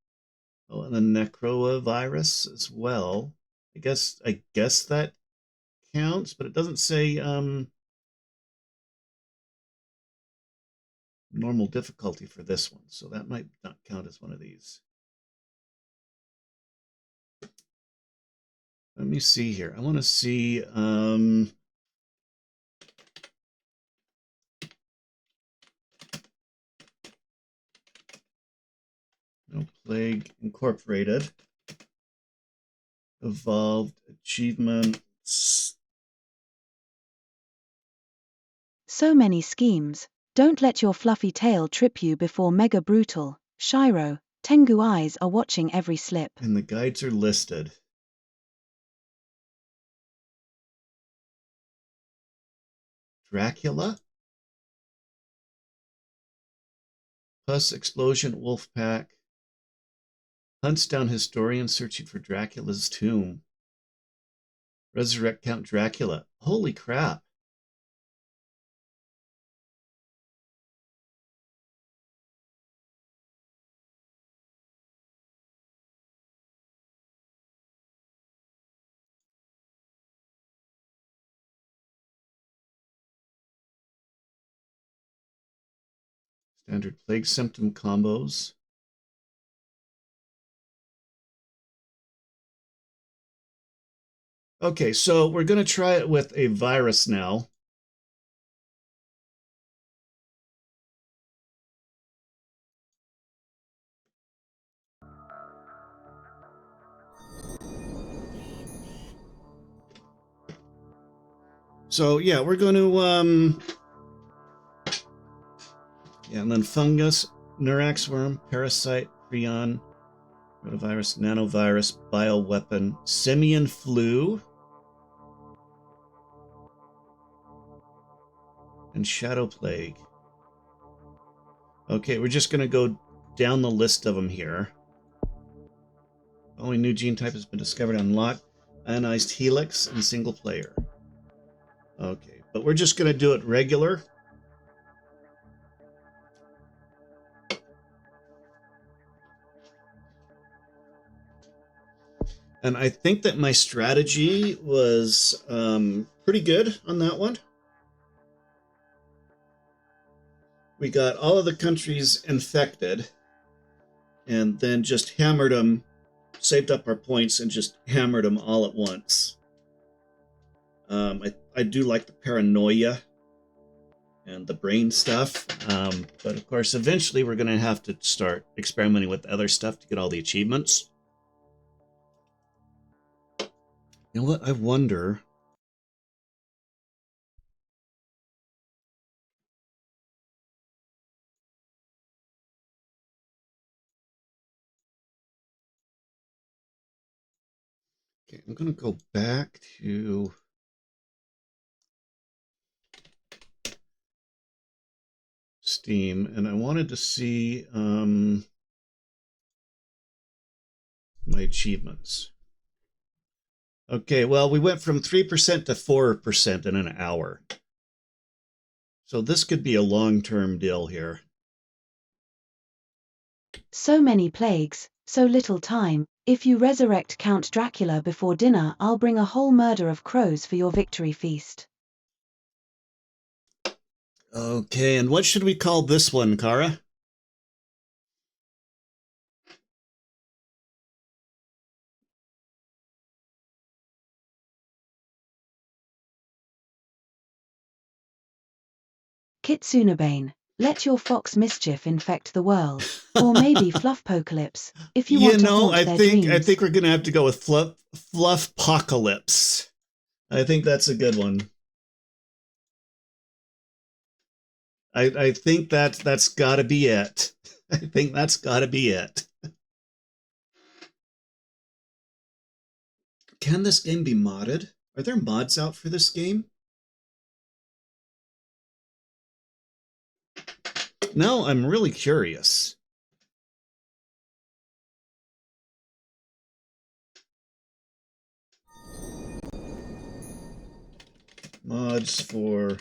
Oh, and the necrovirus as well. I guess that counts, but it doesn't say normal difficulty for this one. So that might not count as one of these. Let me see here. I want to see no Plague Incorporated. Evolved achievements. So many schemes. Don't let your fluffy tail trip you before Mega Brutal. Shiro, Tengu eyes are watching every slip. And the guides are listed. Dracula. Plus Explosion Wolfpack. Hunts down historian searching for Dracula's tomb. Resurrect Count Dracula. Holy crap. Standard plague symptom combos. Okay, so we're going to try it with a virus now. So yeah, we're going to yeah, and then fungus, Nurax worm, parasite, prion, rotavirus, nanovirus, bioweapon, simian flu, and shadow plague. Okay, we're just going to go down the list of them here. Only new gene type has been discovered and unlocked. Ionized helix in single player. Okay, but we're just going to do it regular. And I think that my strategy was pretty good on that one. We got all of the countries infected and then just hammered them, saved up our points and just hammered them all at once. I do like the paranoia and the brain stuff. But of course, eventually we're going to have to start experimenting with other stuff to get all the achievements. You know what? I wonder. Okay, I'm going to go back to Steam, and I wanted to see my achievements. Okay, well, we went from 3% to 4% in an hour. So this could be a long-term deal here. So many plagues, so little time. If you resurrect Count Dracula before dinner, I'll bring a whole murder of crows for your victory feast. Okay, and what should we call this one, Kara? Kitsunebane, let your fox mischief infect the world. Or maybe Fluffpocalypse, if you want to haunt their dreams. I think we're gonna have to go with Fluffpocalypse. I think that's a good one. I think that's got to be it. I think that's got to be it. Can this game be modded? Are there mods out for this game? No, I'm really curious. Mods for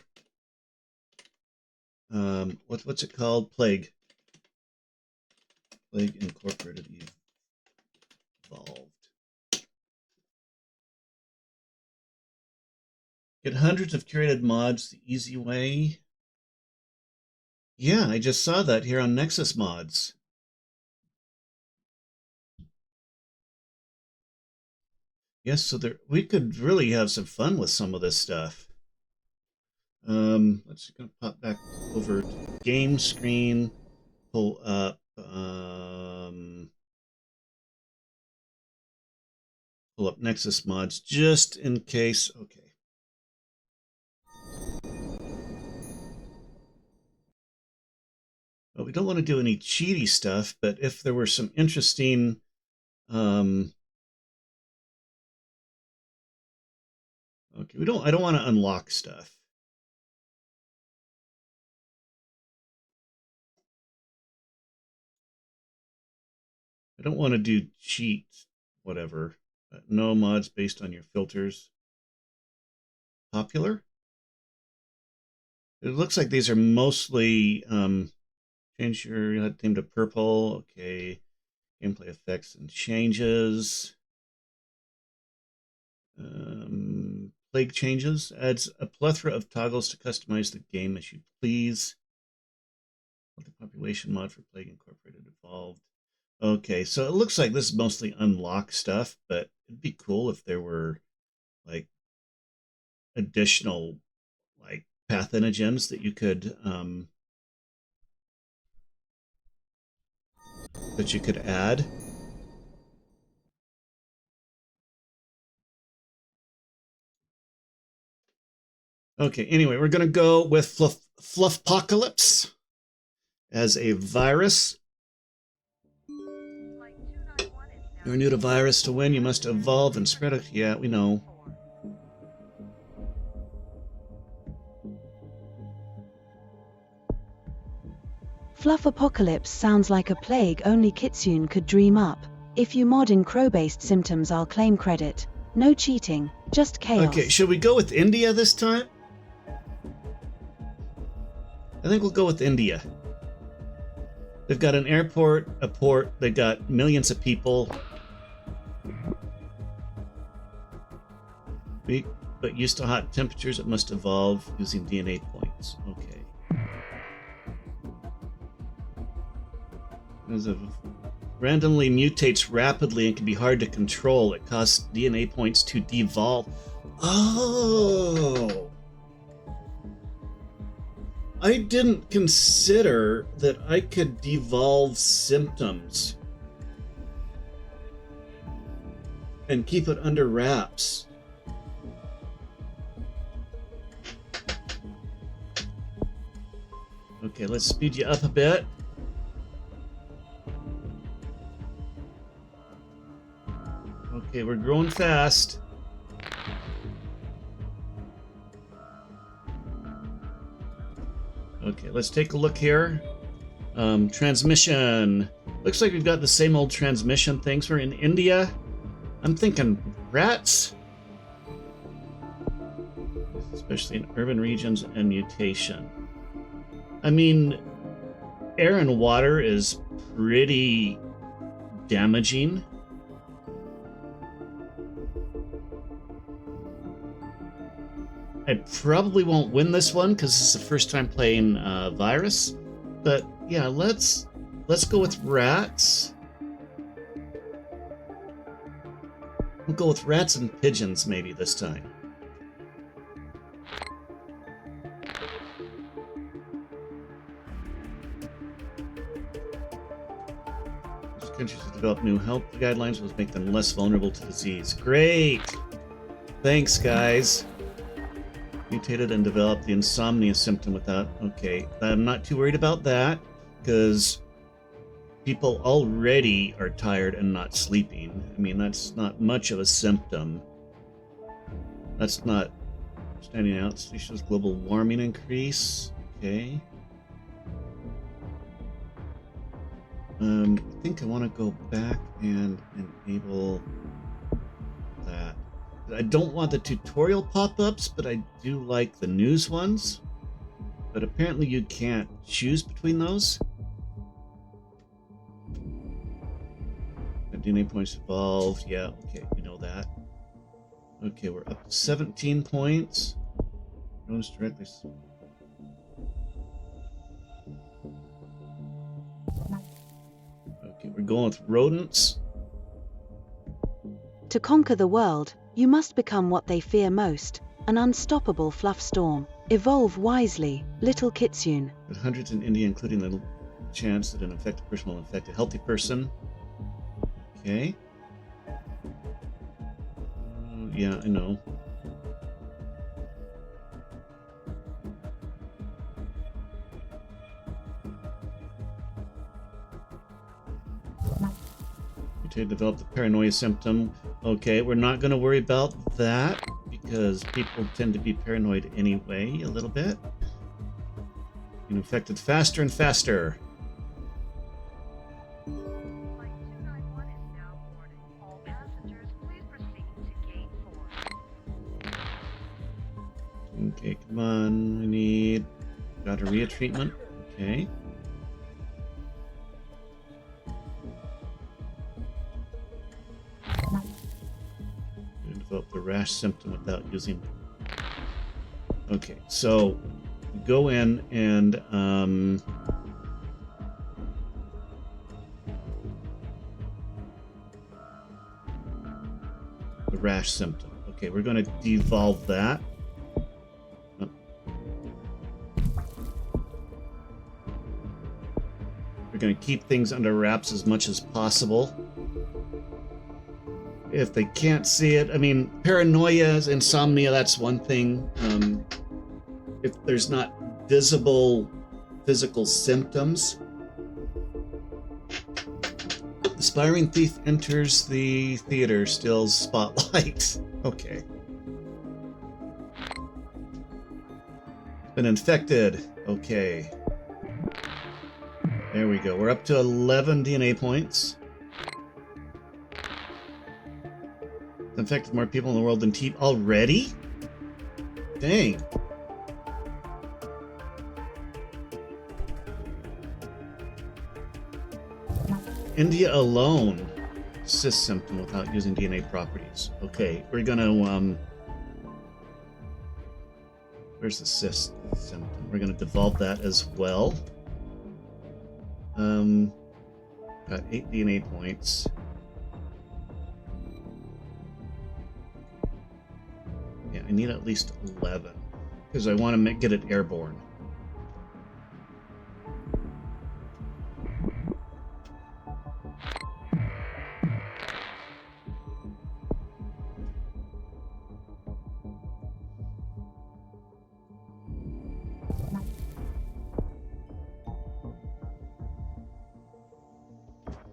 what's it called? Plague Incorporated Evolved. Get hundreds of curated mods the easy way. Yeah, I just saw that here on Nexus Mods. Yes, so we could really have some fun with some of this stuff. Let's go pop back over to game screen, pull up Nexus Mods just in case. Okay. Well, we don't want to do any cheaty stuff, but if there were some interesting okay, I don't want to unlock stuff. I don't want to do cheat, whatever. No mods based on your filters. Popular? It looks like these are mostly change your HUD theme to purple. Okay. Gameplay effects and changes. Plague changes. Adds a plethora of toggles to customize the game as you please. Multi-population mod for Plague Incorporated Evolved. Okay, so it looks like this is mostly unlock stuff, but it'd be cool if there were like additional like pathogens that you could add. Okay, anyway, we're gonna go with Fluffpocalypse as a virus. You're new to virus. To win, you must evolve and spread it. Yeah, we know. Fluffopocalypse sounds like a plague only Kitsune could dream up. If you mod in crow-based symptoms, I'll claim credit. No cheating, just chaos. Okay, should we go with India this time? I think we'll go with India. They've got an airport, a port, they got millions of people. But used to hot temperatures, it must evolve using DNA points. Okay. As it randomly mutates rapidly and can be hard to control, it costs DNA points to devolve. Oh! I didn't consider that I could devolve symptoms and keep it under wraps. Okay, let's speed you up a bit. Okay, we're growing fast. Okay, let's take a look here. Transmission. Looks like we've got the same old transmission things. We're in India. I'm thinking rats. Especially in urban regions and mutation. I mean, air and water is pretty damaging. I probably won't win this one because it's the first time playing Virus. But yeah, let's go with rats. We'll go with rats and pigeons maybe this time. Countries to develop new health guidelines will make them less vulnerable to disease. Great! Thanks, guys. Mutated and developed the insomnia symptom without... Okay, I'm not too worried about that, because people already are tired and not sleeping. I mean, that's not much of a symptom. That's not standing out. Shows global warming increase. Okay. I think I want to go back and enable that. I don't want the tutorial pop-ups, but I do like the news ones. But apparently you can't choose between those. DNA points evolved. Yeah, okay, we know that. Okay, we're up to 17 points. Notice directly. We're going with rodents. To conquer the world, you must become what they fear most, an unstoppable fluff storm. Evolve wisely, little Kitsune. With hundreds in India, including the chance that an infected person will infect a healthy person. Okay. Yeah, I know. To develop the paranoia symptom. Okay, we're not going to worry about that because people tend to be paranoid anyway, a little bit. Being infected faster and faster. Flight 291 is now boarding. All passengers, please proceed to gate 4. Okay, come on. We need gonorrhea treatment. Okay. Develop the rash symptom without using. Okay, so go in and the rash symptom. Okay, we're going to devolve that. Oh. We're going to keep things under wraps as much as possible. If they can't see it, I mean, paranoia, insomnia, that's one thing. If there's not visible physical symptoms. Aspiring thief enters the theater, steals spotlight. Okay. Been infected. Okay. There we go. We're up to 11 DNA points. Infected more people in the world than TB already? Dang. India alone. Cyst symptom without using DNA properties. Okay, we're gonna where's the cyst symptom? We're gonna devolve that as well. Got 8 DNA points. Yeah, I need at least 11 because I want to get it airborne.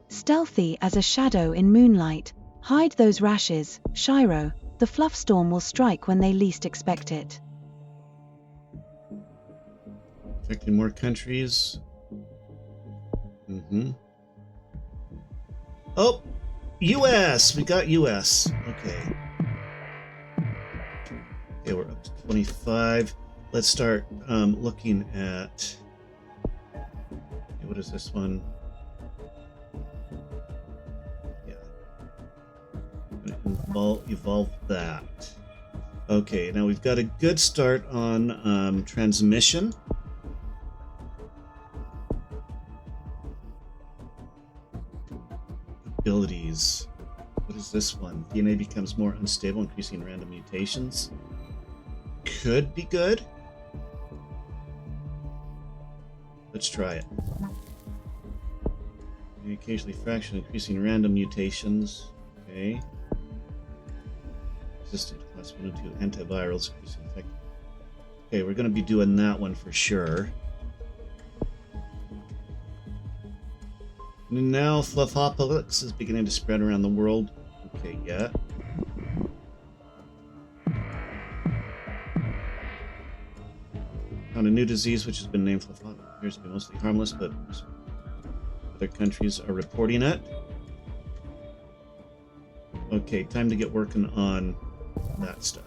Stealthy as a shadow in moonlight, hide those rashes, Shiro. The fluff storm will strike when they least expect it. Affecting more countries. Oh, US. We got US. Okay. Okay, we're up to 25. Let's start looking at. Okay, what is this one? Evolve that. Okay, now we've got a good start on transmission. Abilities. What is this one? DNA becomes more unstable, increasing random mutations. Could be good. Let's try it. Occasionally fraction, increasing random mutations. Okay. Resistant class 1 and 2 antivirals. Okay, we're going to be doing that one for sure. And now Fluffopolis is beginning to spread around the world. Okay, yeah. Found a new disease which has been named Fluffopolis. Appears to be mostly harmless, but other countries are reporting it. Okay, time to get working on that stuff.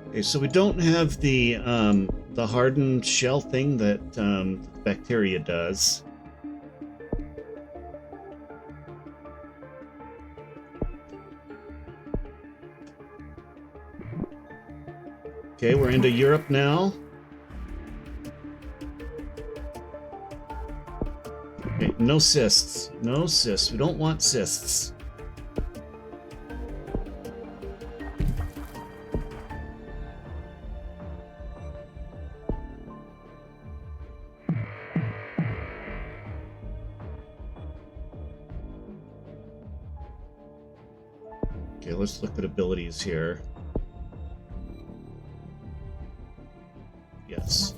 Okay, so we don't have the hardened shell thing that the bacteria does. Okay, we're into Europe now. Okay, no cysts. No cysts. We don't want cysts. Okay, let's look at abilities here. Yes.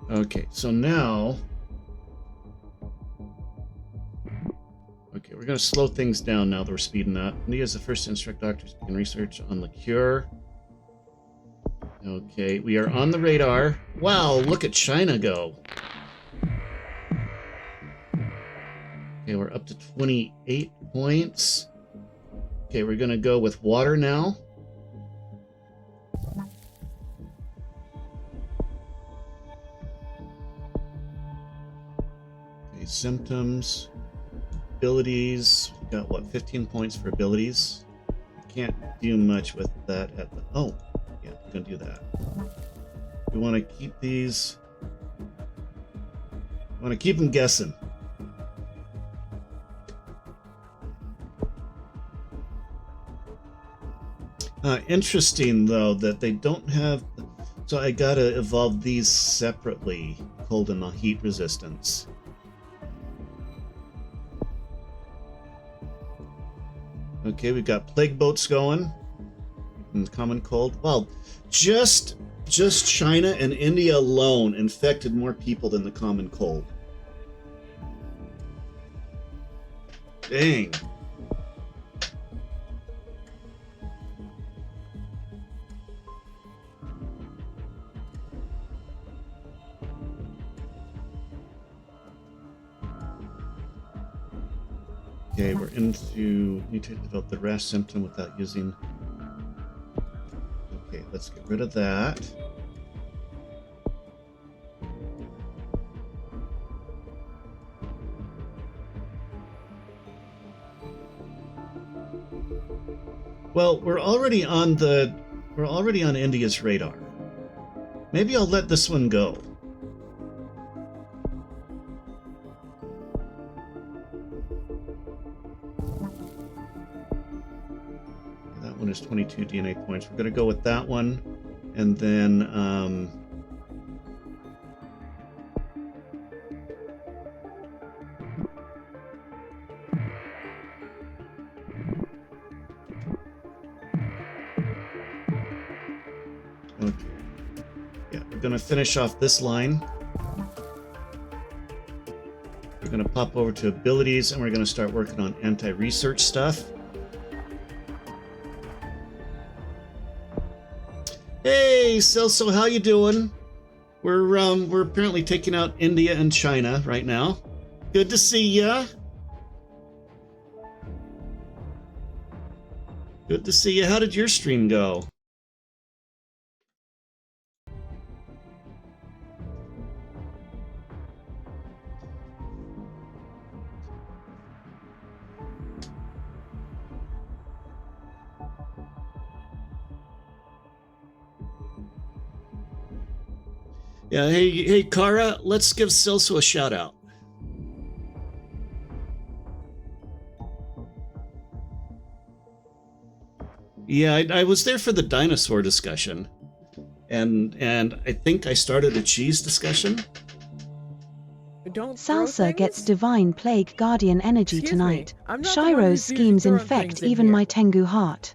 Okay, so now... Okay, we're going to slow things down now that we're speeding up. India is the first to instruct doctors to begin research on the cure. Okay, we are on the radar. Wow, look at China go. Okay, we're up to 28 points. Okay, we're going to go with water now. Okay, symptoms, abilities. We've got, what, 15 points for abilities? Can't do much with that at the... Oh, yeah, we're going to do that. We want to keep these... We want to keep them guessing. Interesting, though, that they don't have... So I gotta evolve these separately. Cold and heat resistance. Okay, we've got plague boats going. And the common cold. Well, just China and India alone infected more people than the common cold. Dang. Okay, we're into need to develop the rash symptom without using. Okay, let's get rid of that. Well, we're already on India's radar. Maybe I'll let this one go. That one is 22 DNA points. We're going to go with that one, and then okay. Yeah, we're going to finish off this line. We're going to pop over to abilities, and we're going to start working on anti-research stuff. Hey, Celso, how you doing? We're apparently taking out India and China right now. Good to see ya. Good to see you. How did your stream go? Yeah, hey, Kara, let's give Celso a shout out. Yeah, I was there for the dinosaur discussion, and I think I started a cheese discussion. Don't throw Salsa gets things? divine plague guardian energy Excuse me, tonight. I'm not the one Shiro's who's usually schemes throwing infect things in even here. my Tengu heart.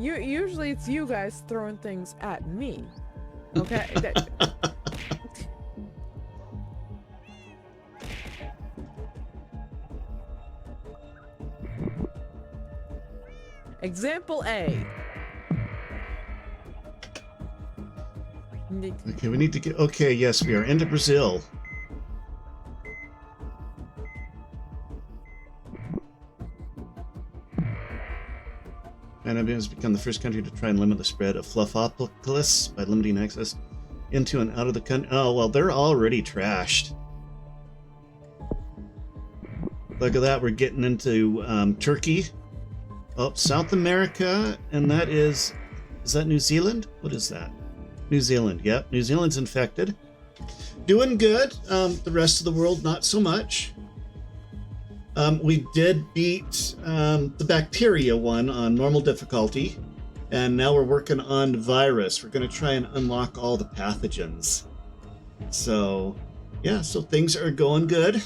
Usually it's you guys throwing things at me. Okay? Example A. Okay, we need to get. Okay, yes, we are into Brazil. Panama has become the first country to try and limit the spread of Fluffopolis by limiting access into and out of the country. Oh, well, they're already trashed. Look at that, we're getting into Turkey. Oh, South America, and that is that New Zealand? What is that? New Zealand, yep. New Zealand's infected. Doing good. The rest of the world, not so much. We did beat the bacteria one on normal difficulty, and now we're working on virus. We're going to try and unlock all the pathogens. So, yeah, so things are going good.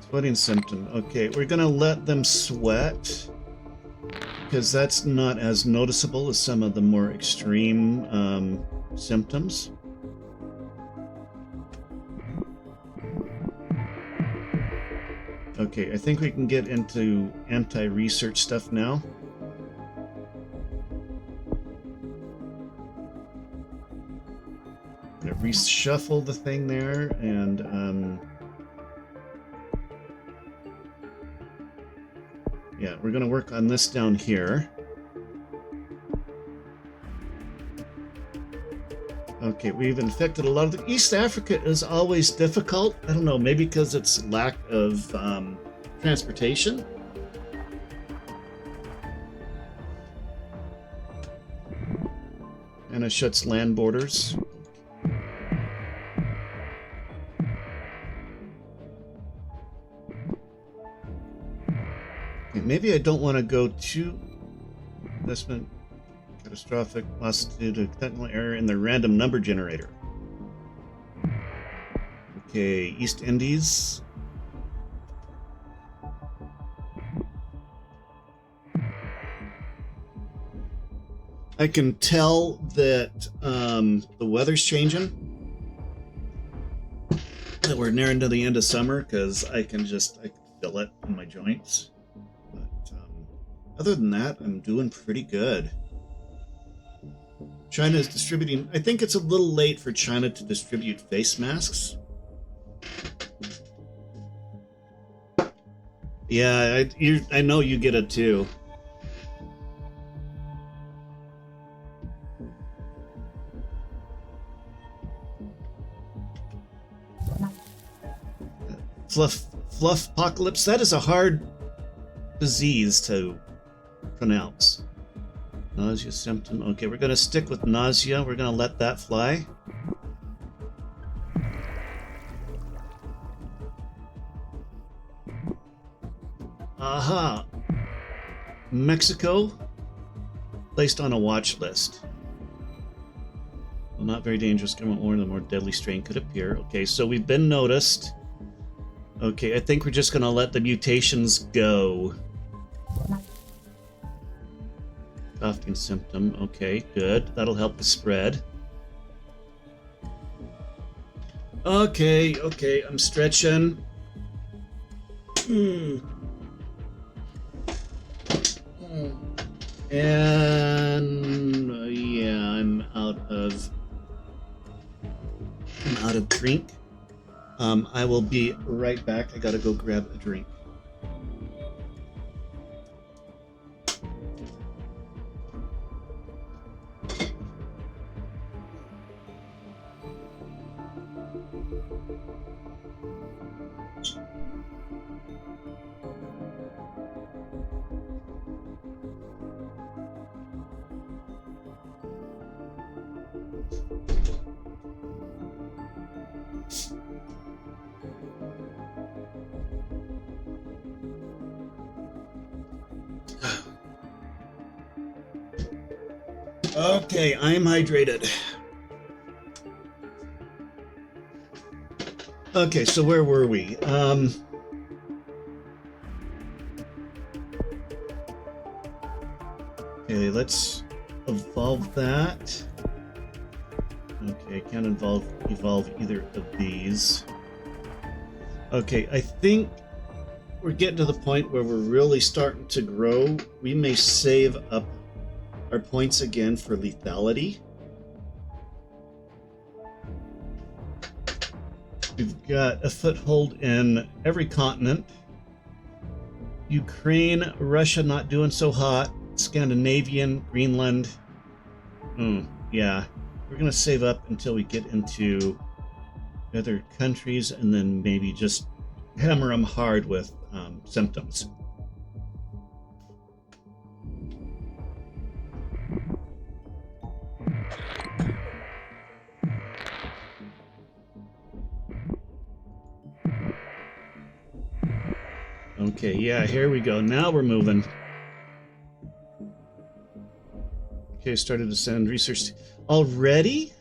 Sweating symptom. Okay, we're going to let them sweat, because that's not as noticeable as some of the more extreme symptoms. Okay, I think we can get into anti-research stuff now. I'm gonna reshuffle the thing there, and yeah, we're going to work on this down here. Okay, we've infected a lot of the... East Africa is always difficult. I don't know, maybe because it's lack of transportation? And it shuts land borders. Maybe I don't want to go too... Investment catastrophic loss due to technical error in the random number generator. Okay, East Indies. I can tell that the weather's changing. That we're nearing to the end of summer because I can feel it in my joints. But other than that, I'm doing pretty good. China is distributing. I think it's a little late for China to distribute face masks. Yeah, I know you get it too. Fluff apocalypse. That is a hard disease to pronounce. Nausea symptom. Okay, we're gonna stick with nausea. We're gonna let that fly. Aha! Mexico placed on a watch list. Well, not very dangerous. Government warned the more deadly strain could appear. Okay, so we've been noticed. Okay, I think we're just gonna let the mutations go. Coughing symptom. Okay, good. That'll help the spread. Okay, I'm stretching. And yeah, I'm out of drink. I will be right back. I gotta go grab a drink. Okay, I am hydrated. Okay, so where were we? Okay, let's evolve that. Okay, can't evolve either of these. Okay, I think we're getting to the point where we're really starting to grow. We may save up our points again for lethality. We've got a foothold in every continent. Ukraine, Russia not doing so hot. Scandinavian, Greenland. Yeah. We're going to save up until we get into other countries and then maybe just hammer them hard with symptoms. Okay, yeah, here we go. Now we're moving. Okay, started to send research already?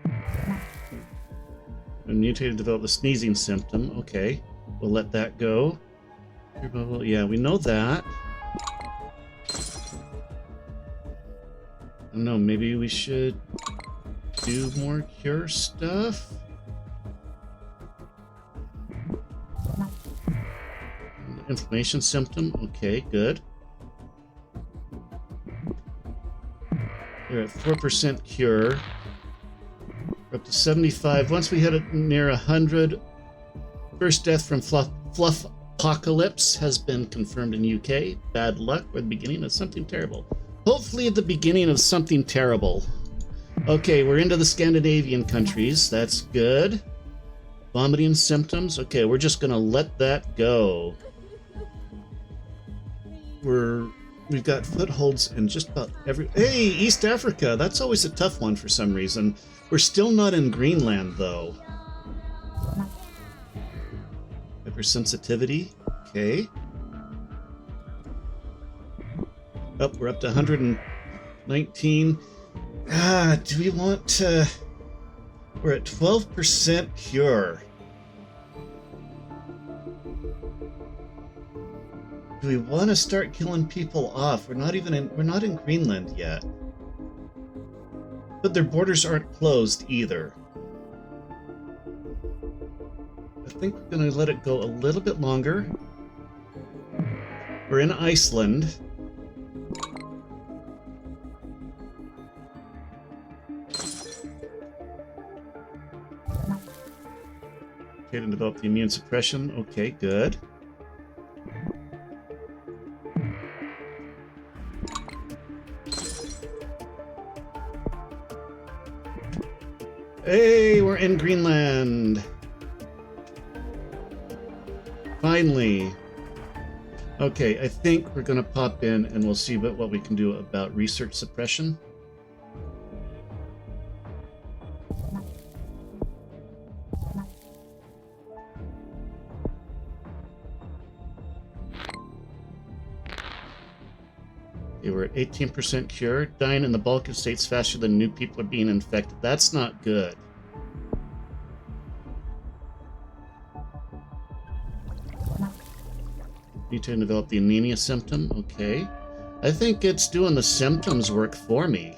A mutated developed a sneezing symptom. Okay, we'll let that go. Yeah, we know that. I don't know, maybe we should do more cure stuff? Inflammation symptom. Okay, good. We're at 4% cure. We're up to 75. Once we hit it near 100, first death from fluff apocalypse has been confirmed in UK. Bad luck. We're at the beginning of something terrible. Hopefully at the beginning of something terrible. Okay, we're into the Scandinavian countries. That's good. Vomiting symptoms. Okay, we're just gonna let that go. We've got footholds in just about every... Hey, East Africa! That's always a tough one for some reason. We're still not in Greenland, though. hypersensitivity. Okay. Up, we're up to 119. Do we want to... We're at 12% cure. Do we want to start killing people off? We're not in Greenland yet. But their borders aren't closed either. I think we're going to let it go a little bit longer. We're in Iceland. Okay, to develop the immune suppression. Okay, good. Hey, we're in Greenland. Finally. Okay, I think we're going to pop in and we'll see what we can do about research suppression. Okay, we're at 18% cure. Dying in the Balkan states faster than new people are being infected. That's not good. Need to develop the anemia symptom. Okay. I think it's doing the symptoms work for me.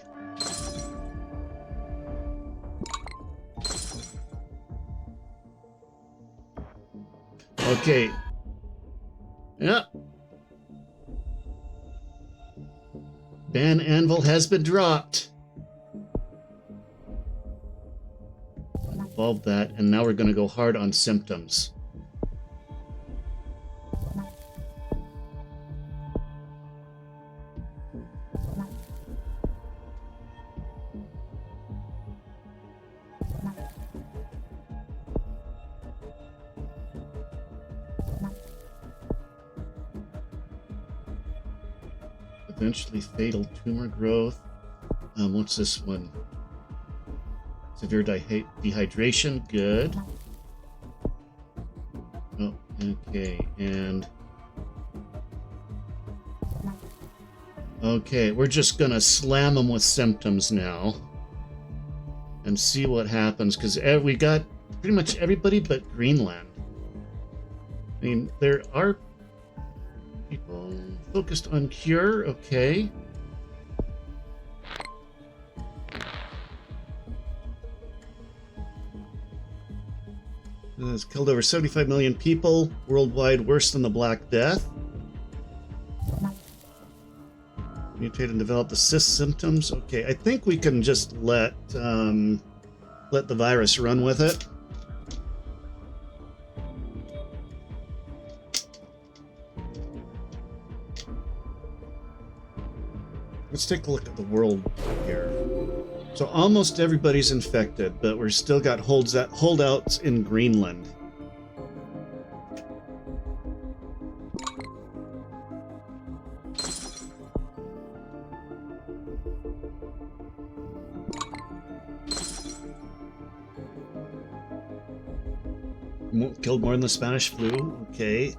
Okay. Yeah. Ban Anvil has been dropped. Evolve that, and now we're going to go hard on symptoms. Eventually fatal tumor growth. What's this one? Severe dehydration. Good. Oh, okay. And okay, we're just gonna slam them with symptoms now and see what happens, because we got pretty much everybody but Greenland. I mean, there are people focused on cure. Okay. It's killed over 75 million people worldwide, worse than the Black Death. Mutate and develop the cyst symptoms. Okay, I think we can just let the virus run with it. Let's take a look at the world here. So almost everybody's infected, but we're still got holdouts in Greenland. Killed more than the Spanish flu. Okay.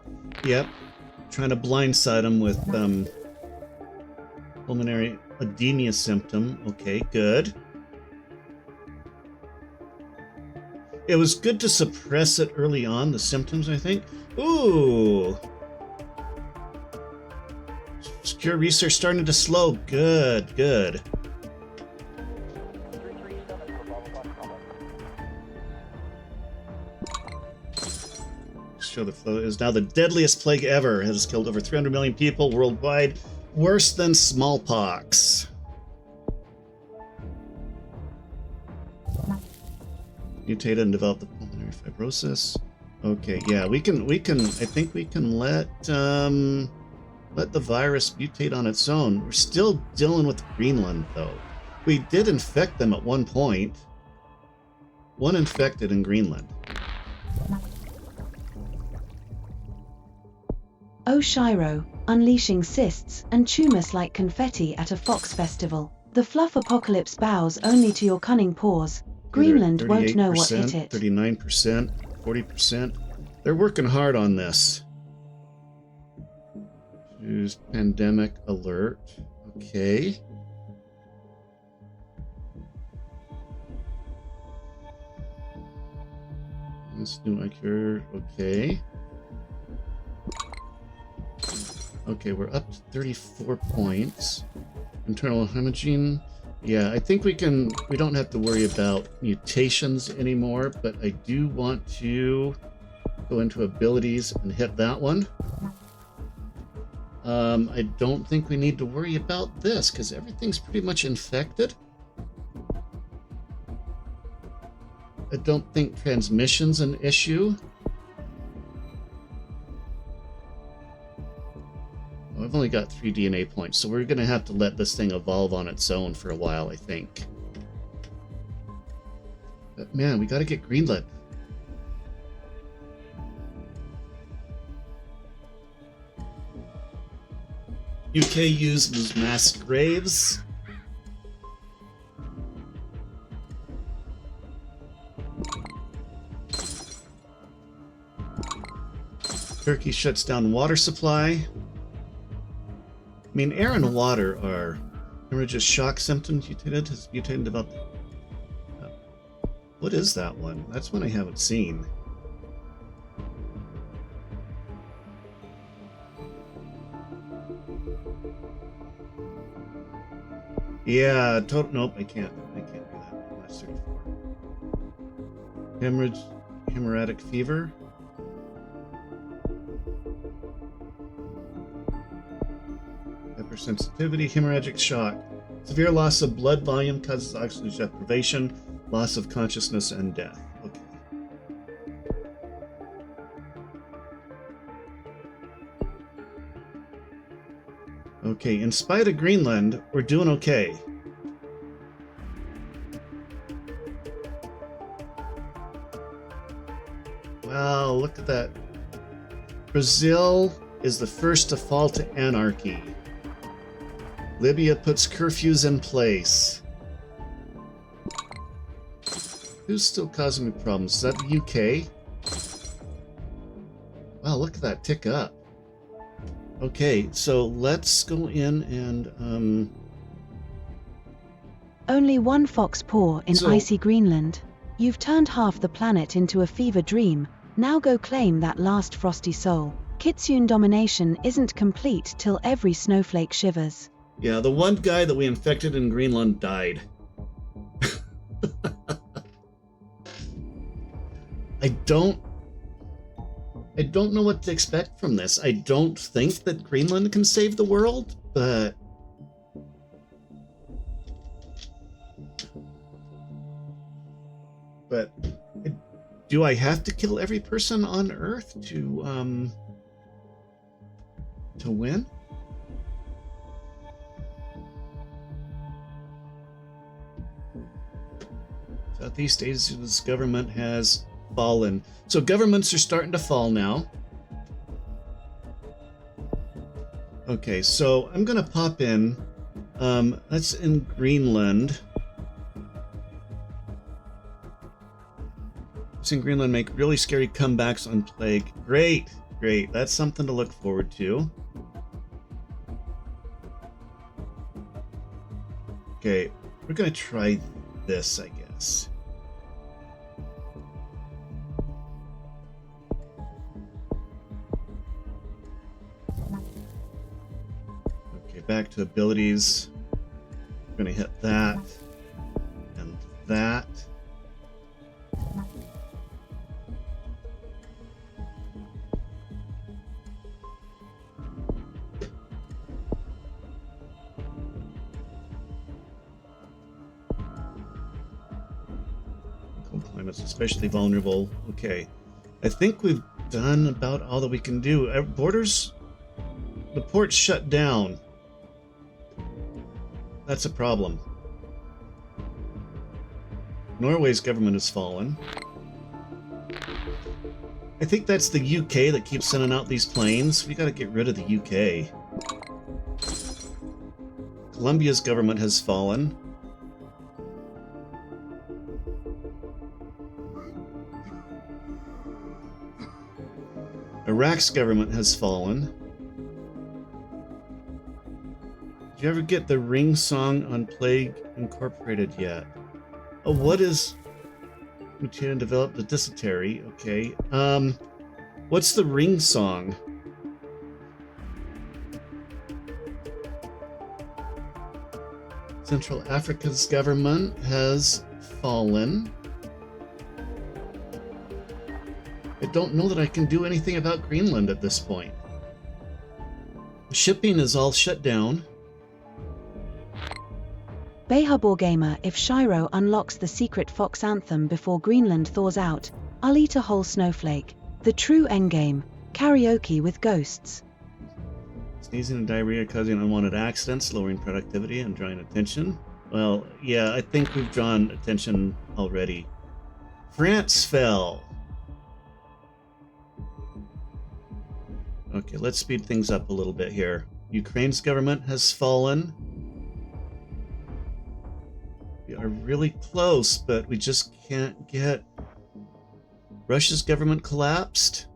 Yep. Trying to blindside them with pulmonary edema symptom. Okay, good. It was good to suppress it early on, the symptoms, I think. Ooh. Secure research starting to slow. Good, good. Show the flow is now the deadliest plague ever. It has killed over 300 million people worldwide. Worse than smallpox. Mutate and develop the pulmonary fibrosis. Okay, yeah, we can. I think we can let the virus mutate on its own. We're still dealing with Greenland, though. We did infect them at one point. One infected in Greenland. Oh Shiro, unleashing cysts and tumors like confetti at a fox festival. The fluff apocalypse bows only to your cunning paws. Greenland won't know what hit it. 39%, 40%. They're working hard on this. Choose pandemic alert. Okay. This new IQ. Okay. Okay, we're up to 34 points. Internal hygiene. Yeah, I think we don't have to worry about mutations anymore, but I do want to go into abilities and hit that one. I don't think we need to worry about this because everything's pretty much infected. I don't think transmission's an issue. Oh, I've only got 3 DNA points, so we're going to have to let this thing evolve on its own for a while, I think. But man, we got to get Greenland. UK uses mass graves. Turkey shuts down water supply. I mean, air and water are hemorrhagic shock symptoms mutated. Has mutated about. What is that one? That's one I haven't seen. Yeah, nope, I can't do that. That's 34. Hemorrhagic fever. Hypersensitivity, hemorrhagic shock. Severe loss of blood volume causes oxygen deprivation, loss of consciousness, and death. Okay. Okay, in spite of Greenland, we're doing okay. Wow, look at that. Brazil is the first to fall to anarchy. Libya puts curfews in place. Who's still causing me problems? Is that the UK? Wow, look at that tick up. Okay, so let's go in and Only one fox paw in So- icy Greenland. You've turned half the planet into a fever dream. Now go claim that last frosty soul. Kitsune domination isn't complete till every snowflake shivers. yeah, the one guy that we infected in Greenland died. I don't know what to expect from this. I don't think that Greenland can save the world, but do I have to kill every person on Earth to win? Southeast Asia's government has fallen. So governments are starting to fall now. Okay, so I'm gonna pop in. That's in Greenland. In Greenland make really scary comebacks on plague. Great, great. That's something to look forward to. Okay, we're gonna try this, I guess. Okay, back to abilities. We're gonna hit that and that. Climates especially vulnerable. Okay, I think we've done about all that we can do. Borders, the port's shut down. That's a problem. Norway's government has fallen. I think that's the UK that keeps sending out these planes. We gotta get rid of the UK. Colombia's government has fallen. Iraq's government has fallen. Did you ever get the Ring song on Plague Incorporated yet? Oh, what is mutate and develop the dysentery? Okay. What's the Ring song? Central Africa's government has fallen. I don't know that I can do anything about Greenland at this point. Shipping is all shut down. Beharbor Gamer, if Shiro unlocks the secret Fox anthem before Greenland thaws out, I'll eat a whole snowflake. The true endgame. Karaoke with ghosts. Sneezing and diarrhea causing unwanted accidents, lowering productivity, and drawing attention. Well, yeah, I think we've drawn attention already. France fell. Okay, let's speed things up a little bit here. Ukraine's government has fallen. We are really close, but we just can't get... Russia's government collapsed.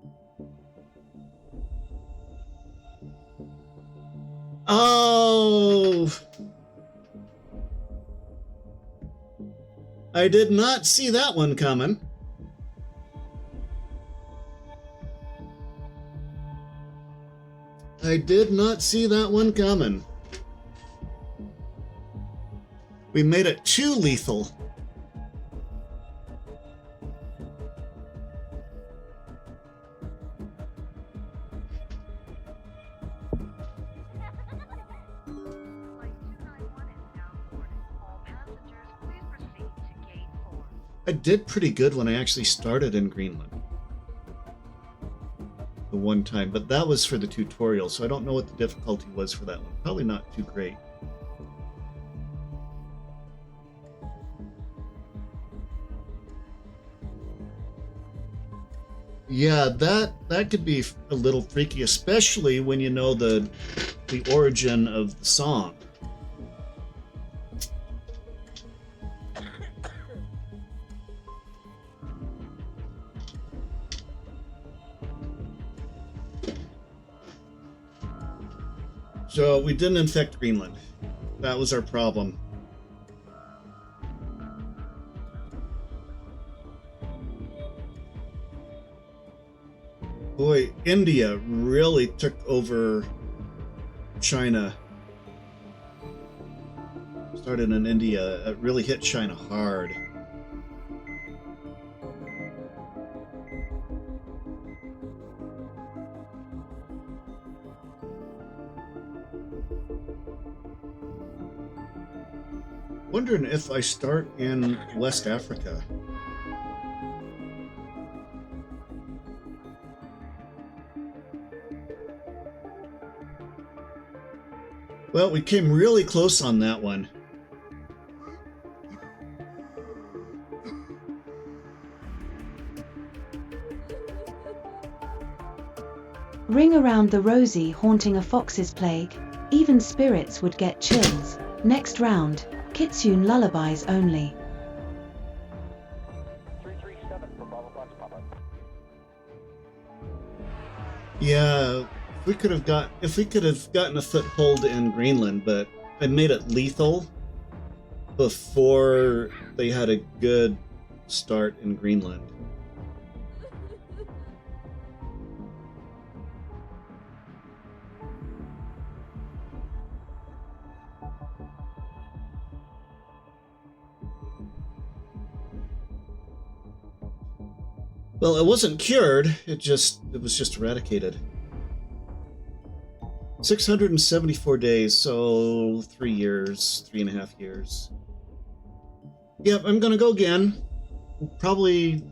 Oh! I did not see that one coming. I did not see that one coming. We made it too lethal. Flight 291 is now boarding. All passengers, please proceed to gate 4. I did pretty good when I actually started in Greenland. The one time, but that was for the tutorial, so I don't know what the difficulty was for that one. Probably not too great. Yeah, that could be a little freaky, especially when you know the origin of the song. So we didn't infect Greenland. That was our problem. Boy, India really took over China. Started in India. It really hit China hard. Wondering if I start in West Africa. Well, we came really close on that one. Ring around the rosy haunting a fox's plague. Even spirits would get chills. Next round, Kitsune lullabies only. 337 for Bravo Fox Papa. Yeah, if we could have gotten a foothold in Greenland, but I made it lethal before they had a good start in Greenland. Well, it wasn't cured, it was just eradicated. 674 days, so 3 years, 3.5 years. Yep, I'm gonna go again. Probably,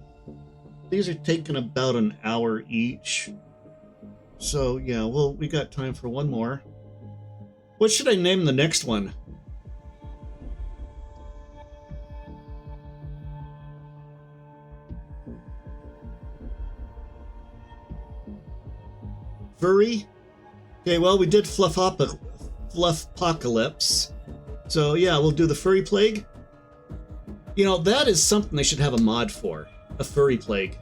these are taking about an hour each. So yeah, well, we got time for one more. What should I name the next one? Furry? Okay, well, we did Fluffpocalypse. So yeah, we'll do the Furry Plague. You know, that is something they should have a mod for. A Furry Plague.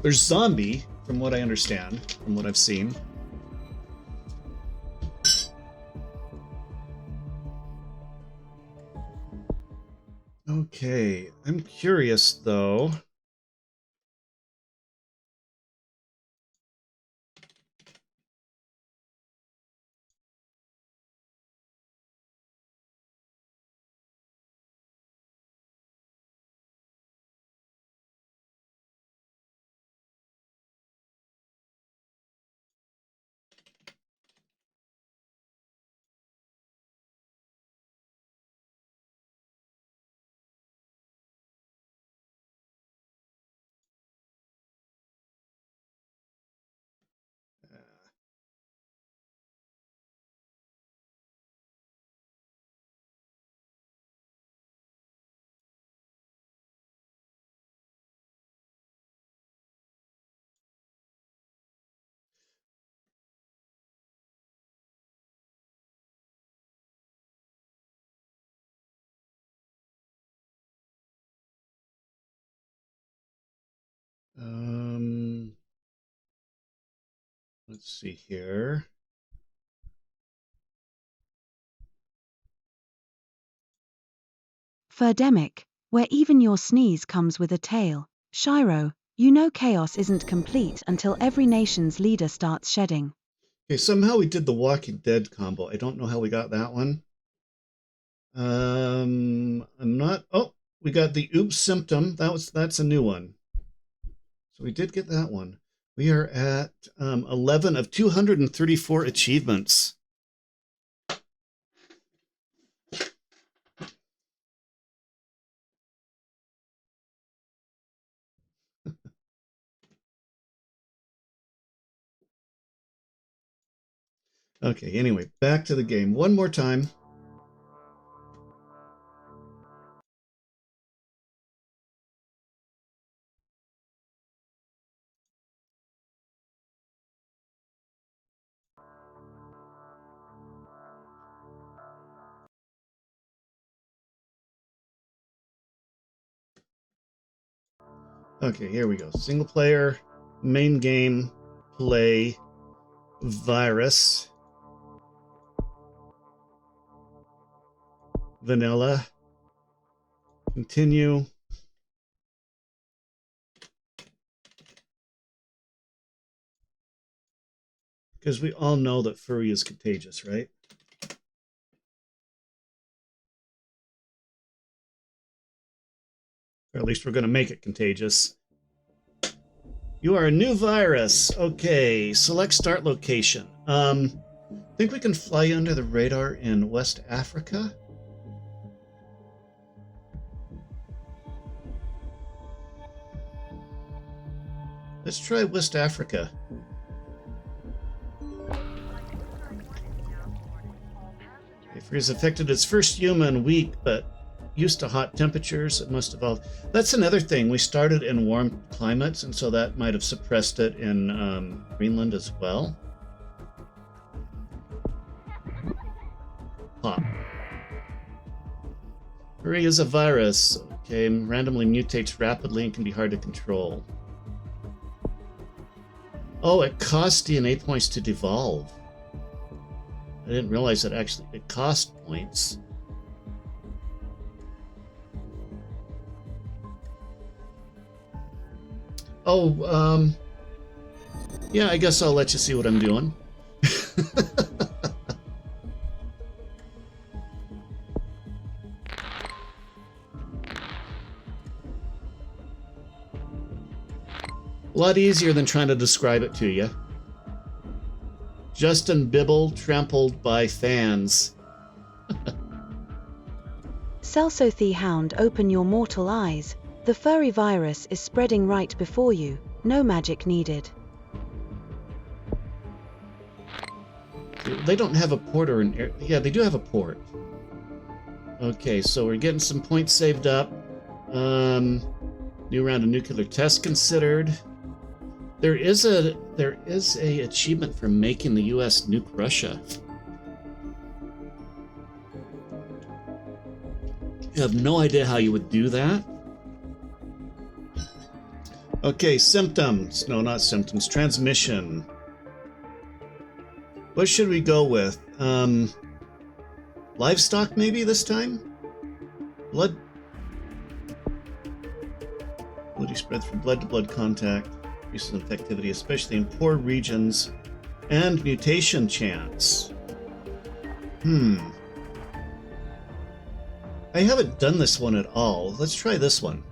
There's zombie, from what I understand, from what I've seen. Okay, I'm curious though. Let's see here. Furdemic, where even your sneeze comes with a tail. Shiro, you know chaos isn't complete until every nation's leader starts shedding. Okay, somehow we did the Walking Dead combo. I don't know how we got that one. I'm not. Oh, we got the Oops symptom. That's a new one. So we did get that one. We are at 11 of 234 achievements. Okay, anyway, back to the game one more time. Okay, here we go. Single player, main game, play, virus, vanilla, continue. Because we all know that furry is contagious, right? Or at least we're going to make it contagious. You are a new virus. Okay, select start location. Think we can fly under the radar in West Africa? Let's try West Africa. If he's affected its first human, weak, but used to hot temperatures, it must evolve. That's another thing. We started in warm climates, and so that might have suppressed it in Greenland as well. Pop. Furry is a virus. Okay, randomly mutates rapidly and can be hard to control. Oh, it costs DNA points to devolve. I didn't realize that actually it cost points. Oh, yeah, I guess I'll let you see what I'm doing. A lot easier than trying to describe it to you. Justin Bibble trampled by fans. Celso Hound, open your mortal eyes. The furry virus is spreading right before you. No magic needed. They don't have a port or an air. Yeah, they do have a port. Okay, so we're getting some points saved up. New round of nuclear tests considered. There is a achievement for making the U.S. nuke Russia. I have no idea how you would do that. Okay, symptoms. No, not symptoms. Transmission. What should we go with? Livestock maybe this time? Blood. Bloody spread from blood to blood contact. Increases infectivity, especially in poor regions. And mutation chance. I haven't done this one at all. Let's try this one.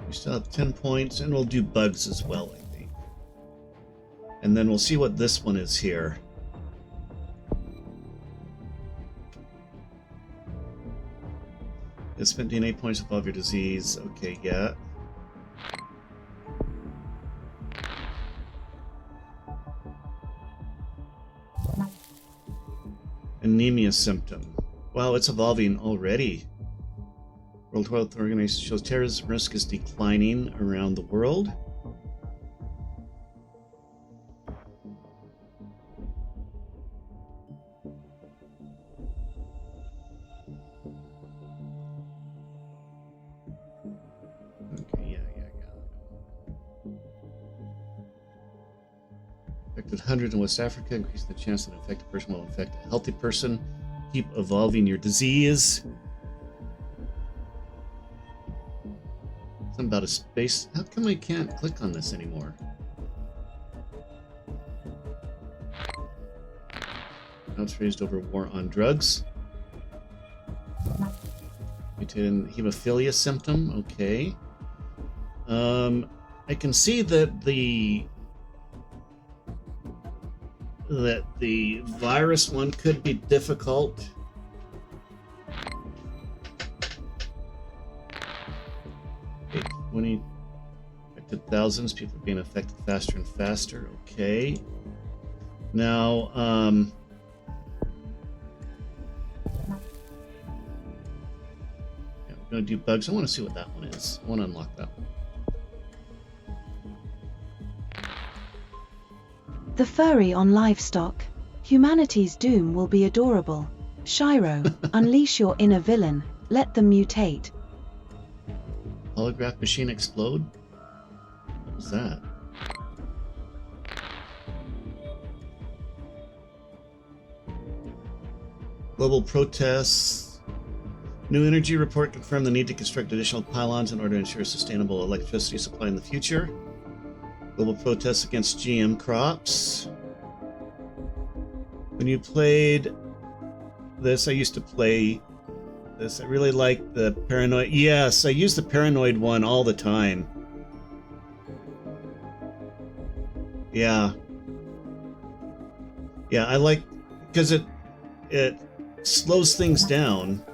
We still have 10 points, and we'll do bugs as well, I think. And then we'll see what this one is here. It's spent DNA points above your disease. Okay, yeah. Anemia symptom. Wow, it's evolving already. World Health Organization shows terrorism risk is declining around the world. Okay, yeah. Infected 100 in West Africa, increasing the chance that an infected person will infect a healthy person. Keep evolving your disease. Something about a space. How come I can't click on this anymore? Now it's raised over war on drugs. Mutated hemophilia symptom. Okay. I can see that the virus one could be difficult. Okay, 20 affected thousands. People are being affected faster and faster. Okay. Now, yeah, we're gonna do bugs. I want to see what that one is. I want to unlock that one. The furry on livestock. Humanity's doom will be adorable. Shiro, unleash your inner villain. Let them mutate. Holograph machine explode? What was that? Global protests. New energy report confirmed the need to construct additional pylons in order to ensure sustainable electricity supply in the future. Global protests against GM crops. When you played this, I used to play this. I really like the paranoid. Yes, I use the paranoid one all the time. Yeah. Yeah, I like because it slows things down.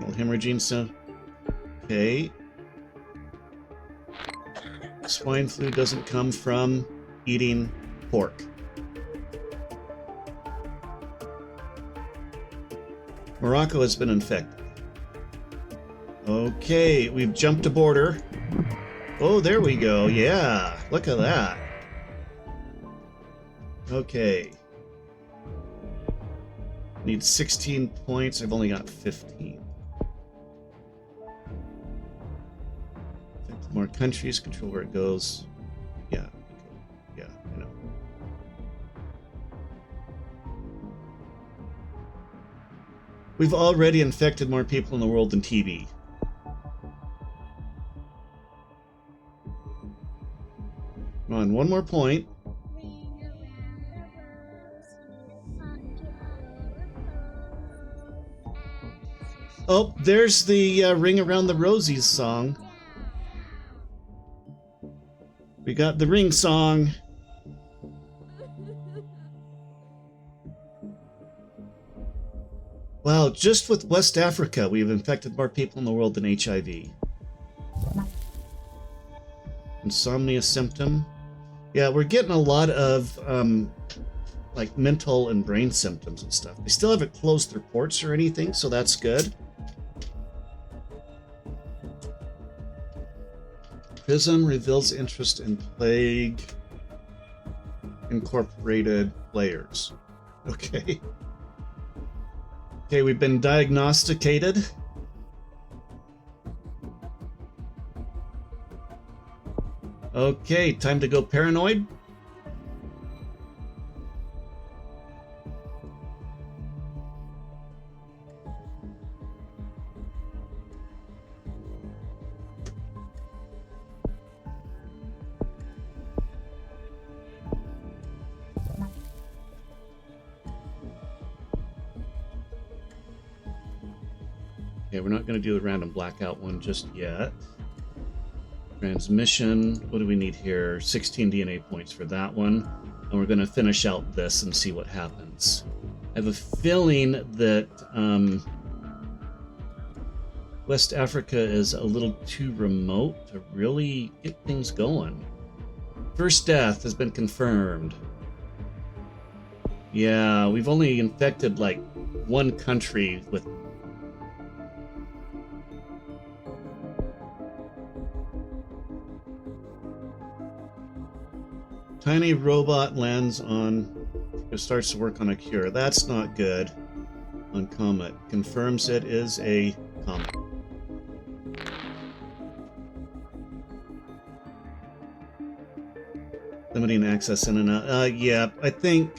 Well, hemorrhaging stuff. Okay. Swine flu doesn't come from eating pork. Morocco has been infected. Okay, we've jumped a border. Oh, there we go. Yeah, look at that. Okay. Need 16 points. I've only got 15. More countries, control where it goes. Yeah. Yeah, I know. We've already infected more people in the world than TB. Come on, one more point. Oh, there's the Ring Around the Rosies song. We got the ring song. Wow, just with West Africa, we've infected more people in the world than HIV. Insomnia symptom. Yeah, we're getting a lot of like mental and brain symptoms and stuff. They still haven't closed their ports or anything, so that's good. Prism reveals interest in Plague Incorporated players. Okay. Okay, we've been diagnosticated. Okay, time to go paranoid. Okay, we're not going to do the random blackout one just yet. Transmission, what do we need here? 16 DNA points for that one. And we're going to finish out this and see what happens. I have a feeling that West Africa is a little too remote to really get things going. First death has been confirmed. Yeah, we've only infected like one country with tiny robot lands on, it starts to work on a cure. That's not good. On Comet. Confirms it is a comet. Limiting access in and out. Yeah, I think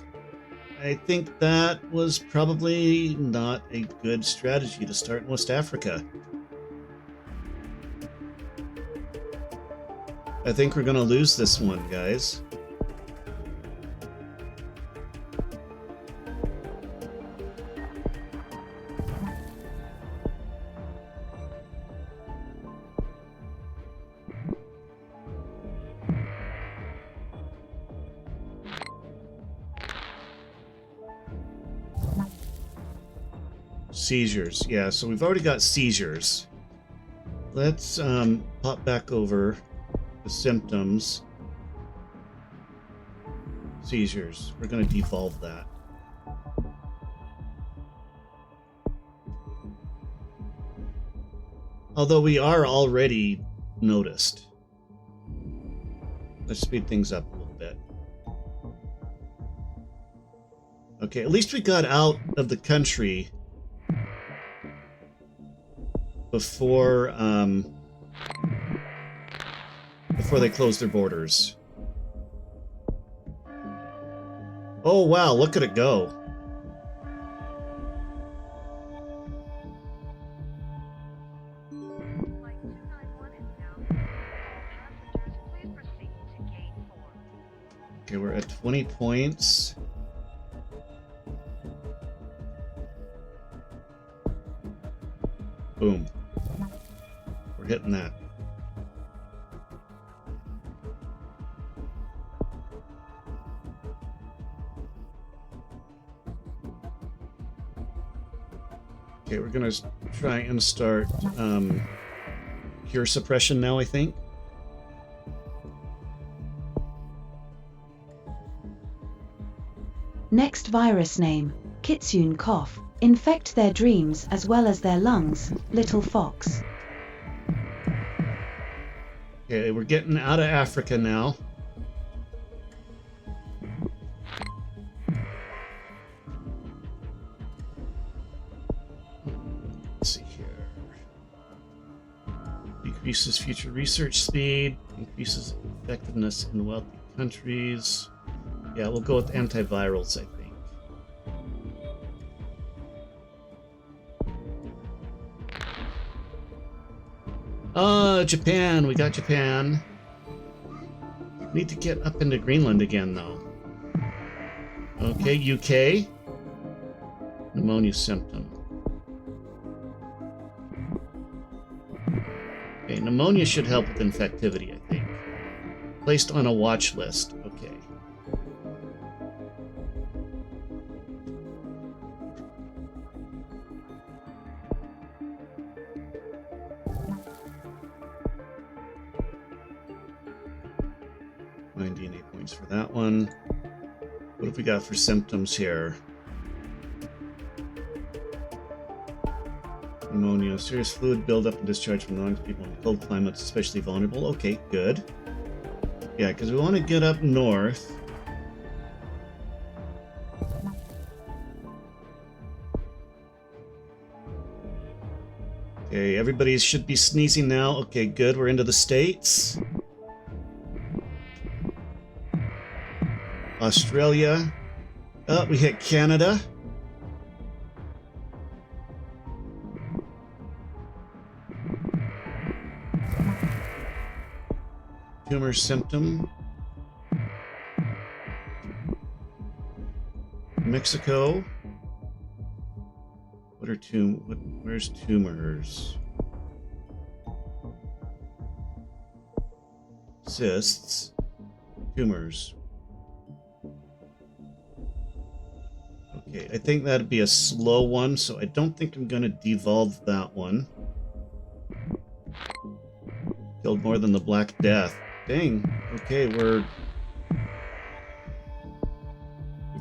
that was probably not a good strategy to start in West Africa. I think we're gonna lose this one, guys. Seizures. Yeah, so we've already got seizures. Let's pop back over the symptoms. Seizures. We're going to devolve that. Although we are already noticed. Let's speed things up a little bit. Okay, at least we got out of the country before they closed their borders. Oh wow, look at it go. Flight 291 is now clear. All passengers, please proceed to gate 4. Okay, we're at 20 points. Boom. We're hitting that. Okay, we're gonna try and start cure suppression now, I think. Next virus name, Kitsune cough. Infect their dreams as well as their lungs, little fox. Okay, we're getting out of Africa now. Let's see here. Decreases future research speed, increases effectiveness in wealthy countries. Yeah, we'll go with antivirals, I think. Japan. We got Japan. Need to get up into Greenland again, though. Okay, UK. Pneumonia symptom. Okay, pneumonia should help with infectivity, I think. Placed on a watch list. Okay. DNA points for that one. What have we got for symptoms here? Pneumonia, serious fluid buildup and discharge from the lungs. People in cold climates especially vulnerable. Okay, good. Yeah, because we want to get up north. Okay, everybody should be sneezing now. Okay, good. We're into the States. Australia. Oh, we hit Canada. Tumor symptom. Mexico. What are where's tumors? Cysts. Tumors. Okay, I think that'd be a slow one, so I don't think I'm gonna devolve that one. Killed more than the Black Death. Dang. Okay, we've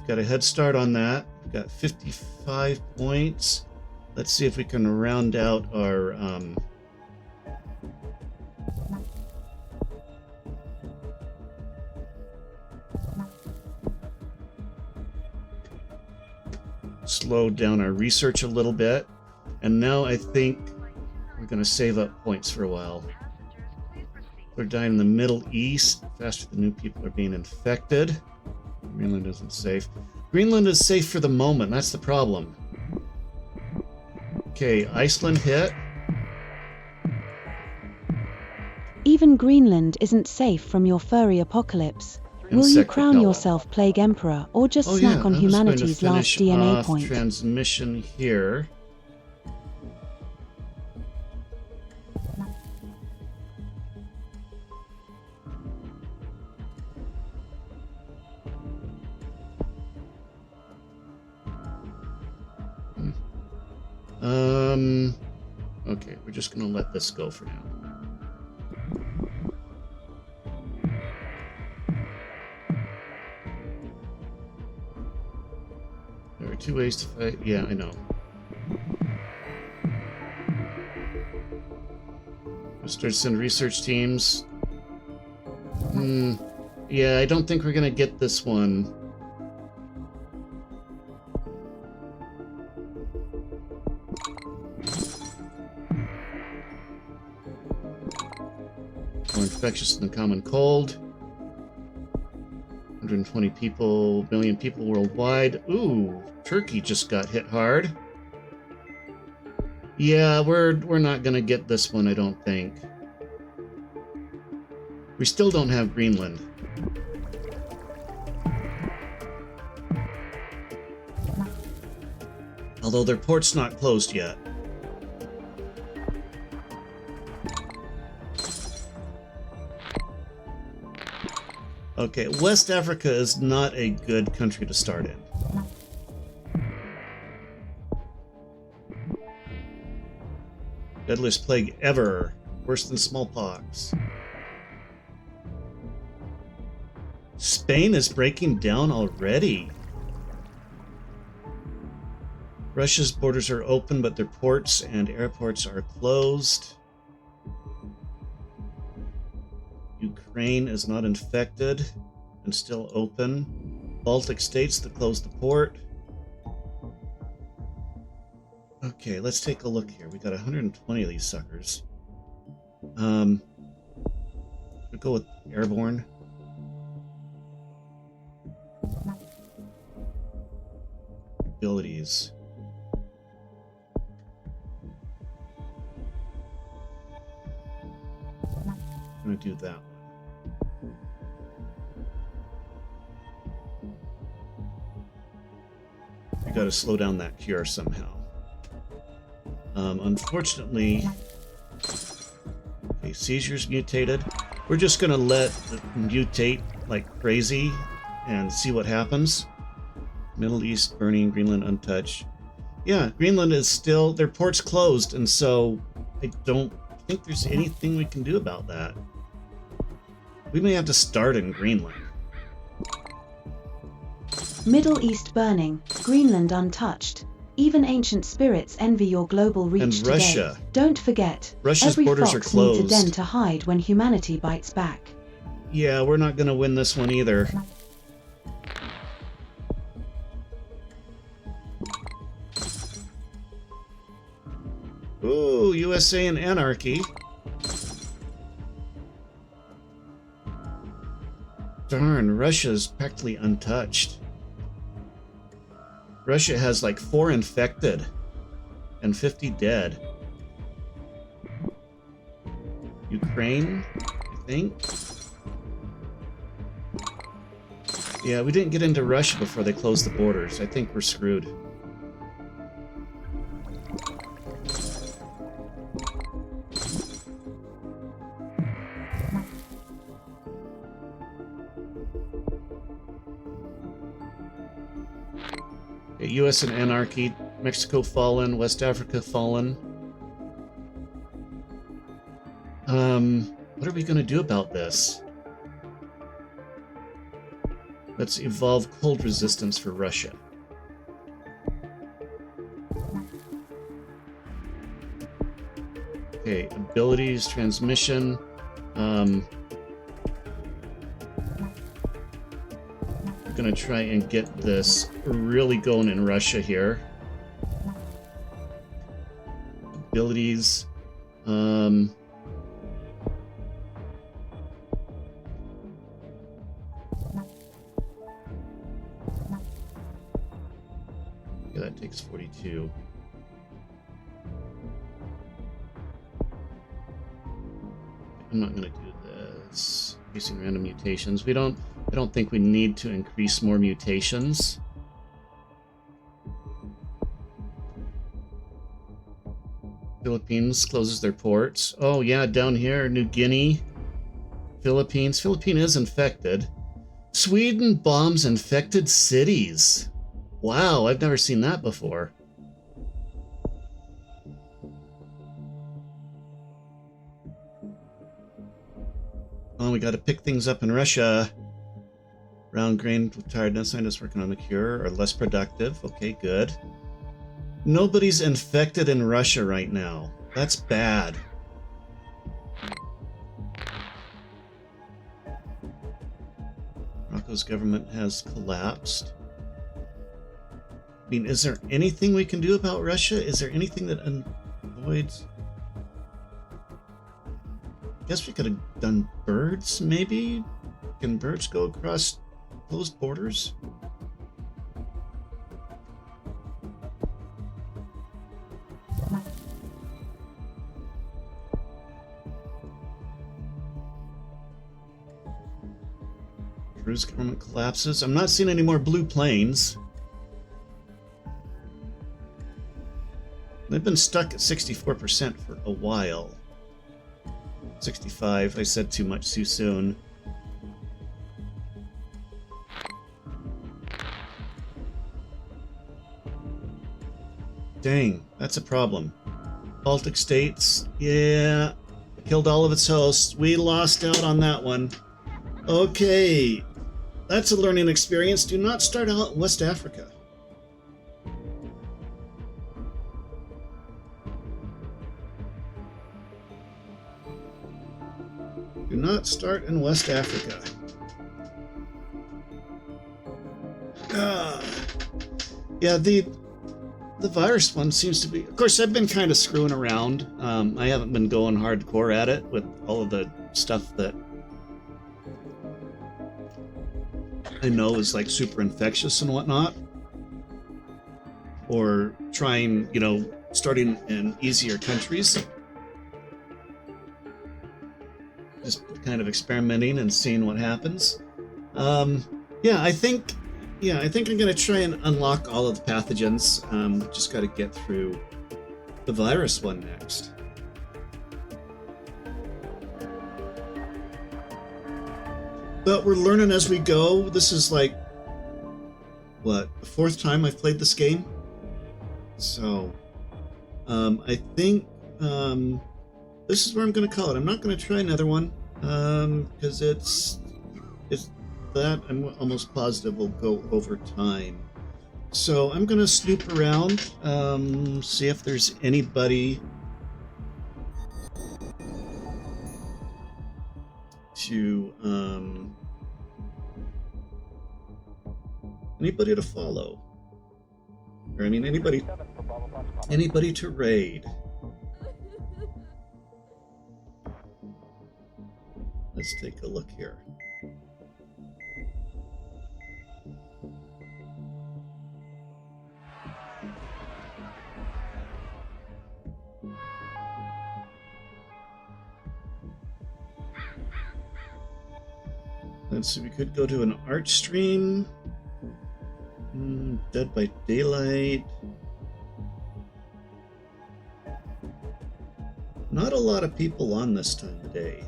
got a head start on that. We've got 55 points. Let's see if we can round out our slow down our research a little bit. And now I think we're going to save up points for a while. They're dying in the Middle East faster than new people are being infected. Greenland isn't safe. Greenland is safe for the moment. That's the problem. Okay, Iceland hit. Even Greenland isn't safe from your furry apocalypse. Will you crown yourself Plague Emperor or just snack on humanity's last DNA point? Transmission here. Okay, we're just gonna let this go for now. There are 2 ways to fight. Yeah, I know. We'll start to send research teams. Yeah, I don't think we're gonna get this one. More infectious than the common cold. 120 million people worldwide. Ooh, Turkey just got hit hard. Yeah, we're not gonna get this one, I don't think. We still don't have Greenland. Although their port's not closed yet. Okay, West Africa is not a good country to start in. Deadliest plague ever. Worse than smallpox. Spain is breaking down already. Russia's borders are open, but their ports and airports are closed. Ukraine is not infected and still open. Baltic states that closed the port. Okay, let's take a look here. We got 120 of these suckers. We'll go with airborne. Abilities. I'm gonna do that one. We gotta slow down that cure somehow. Unfortunately, okay, seizures mutated. We're just gonna let it mutate like crazy and see what happens. Middle East burning, Greenland untouched. Yeah, Greenland is still, their port's closed, and so I don't think there's anything we can do about that. We may have to start in Greenland. Middle East burning, Greenland untouched. Even ancient spirits envy your global reach And today. Russia. Don't forget, Russia's every borders fox are closed. needs a den to hide when humanity bites back. Yeah, we're not gonna win this one either. Ooh, USA and anarchy. Darn, Russia's practically untouched. Russia has like 4 infected and 50 dead. Ukraine, I think. Yeah, we didn't get into Russia before they closed the borders. I think we're screwed. Okay, US and anarchy. Mexico fallen. West Africa fallen. What are we going to do about this? Let's evolve cold resistance for Russia. Okay, abilities, transmission. We're gonna try and get this really going in Russia here. Abilities. Yeah, that takes 42. I'm not gonna do this. Increasing random mutations. I don't think we need to increase more mutations. Philippines closes their ports. Oh yeah, down here, New Guinea. Philippines. Philippines is infected. Sweden bombs infected cities. Wow, I've never seen that before. Oh, we got to pick things up in Russia. Round grain with tiredness. I'm just working on the cure. Or less productive. Okay, good. Nobody's infected in Russia right now. That's bad. Morocco's government has collapsed. I mean, is there anything we can do about Russia? Is there anything that avoids... I guess we could have done birds, maybe? Can birds go across closed borders? Peru's government collapses. I'm not seeing any more blue planes. They've been stuck at 64% for a while. 65. I said too much too soon. Dang, that's a problem. Baltic states, yeah, killed all of its hosts. We lost out on that one. Okay, that's a learning experience. Do not start out in West Africa. Do not start in West Africa. Yeah, the virus one seems to be... Of course, I've been kind of screwing around. I haven't been going hardcore at it with all of the stuff that I know is like super infectious and whatnot. Or trying, you know, starting in easier countries. Just kind of experimenting and seeing what happens. Yeah, I think I'm gonna try and unlock all of the pathogens. Just got to get through the virus one next. But we're learning as we go. This is like, what, the 4th time I've played this game? So, I think this is where I'm going to call it. I'm not going to try another one, because it's that I'm almost positive will go over time. So I'm going to snoop around, see if there's anybody to follow, or I mean anybody to raid. Let's take a look here. Let's see, we could go to an art stream. Dead by Daylight. Not a lot of people on this time of day.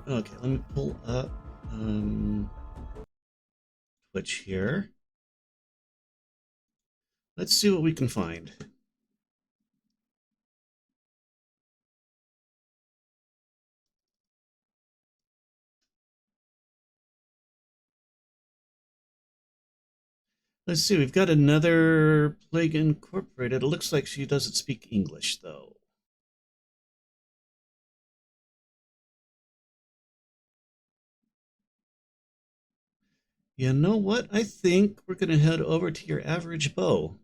Okay, let me pull up Twitch here. Let's see what we can find. Let's see, we've got another Plague Incorporated. It looks like she doesn't speak English, though. You know what? I think we're going to head over to your average Beau.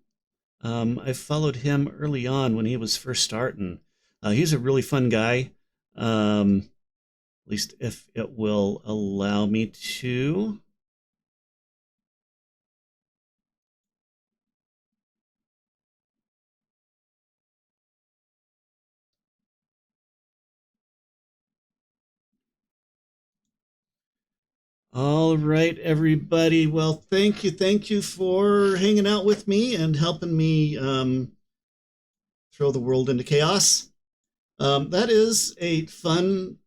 I followed him early on when he was first starting. He's a really fun guy. At least if it will allow me to. All right, everybody. Well, thank you for hanging out with me and helping me throw the world into chaos. That is a fun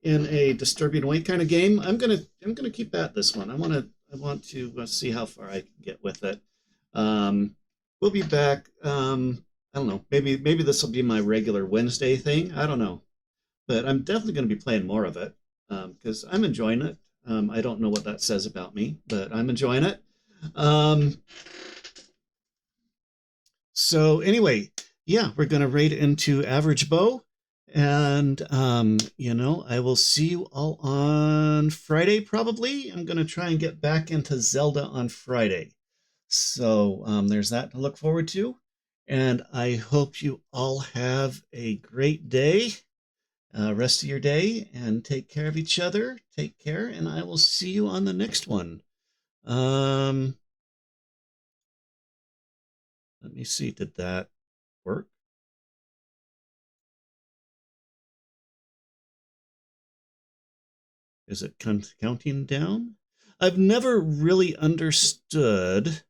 in a disturbing way kind of game. I'm gonna keep at this one. I want to see how far I can get with it. We'll be back. I don't know. Maybe this will be my regular Wednesday thing. I don't know, but I'm definitely going to be playing more of it because I'm enjoying it. I don't know what that says about me, but I'm enjoying it. So anyway, yeah, we're going to raid into Average Beau. And, you know, I will see you all on Friday, probably. I'm going to try and get back into Zelda on Friday. So there's that to look forward to. And I hope you all have a great day, rest of your day, and take care of each other. Take care, and I will see you on the next one. Let me see, did that work? Is it counting down? I've never really understood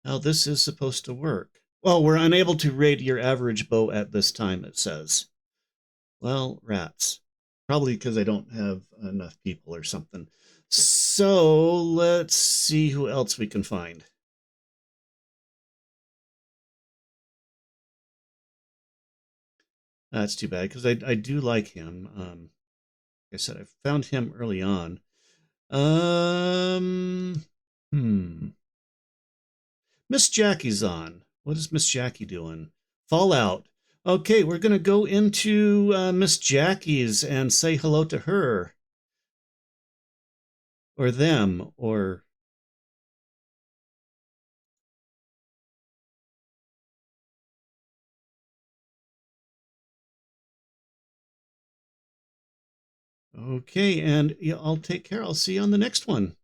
how this is supposed to work. Well, we're unable to raid your average Beau at this time, it says. Well, rats. Probably because I don't have enough people or something. So let's see who else we can find. That's too bad because I do like him. Like I said, I found him early on. Miss Jackie's on. What is Miss Jackie doing? Fallout. Okay, we're going to go into Miss Jackie's and say hello to her. Or them, or... Okay, and yeah, I'll take care. I'll see you on the next one.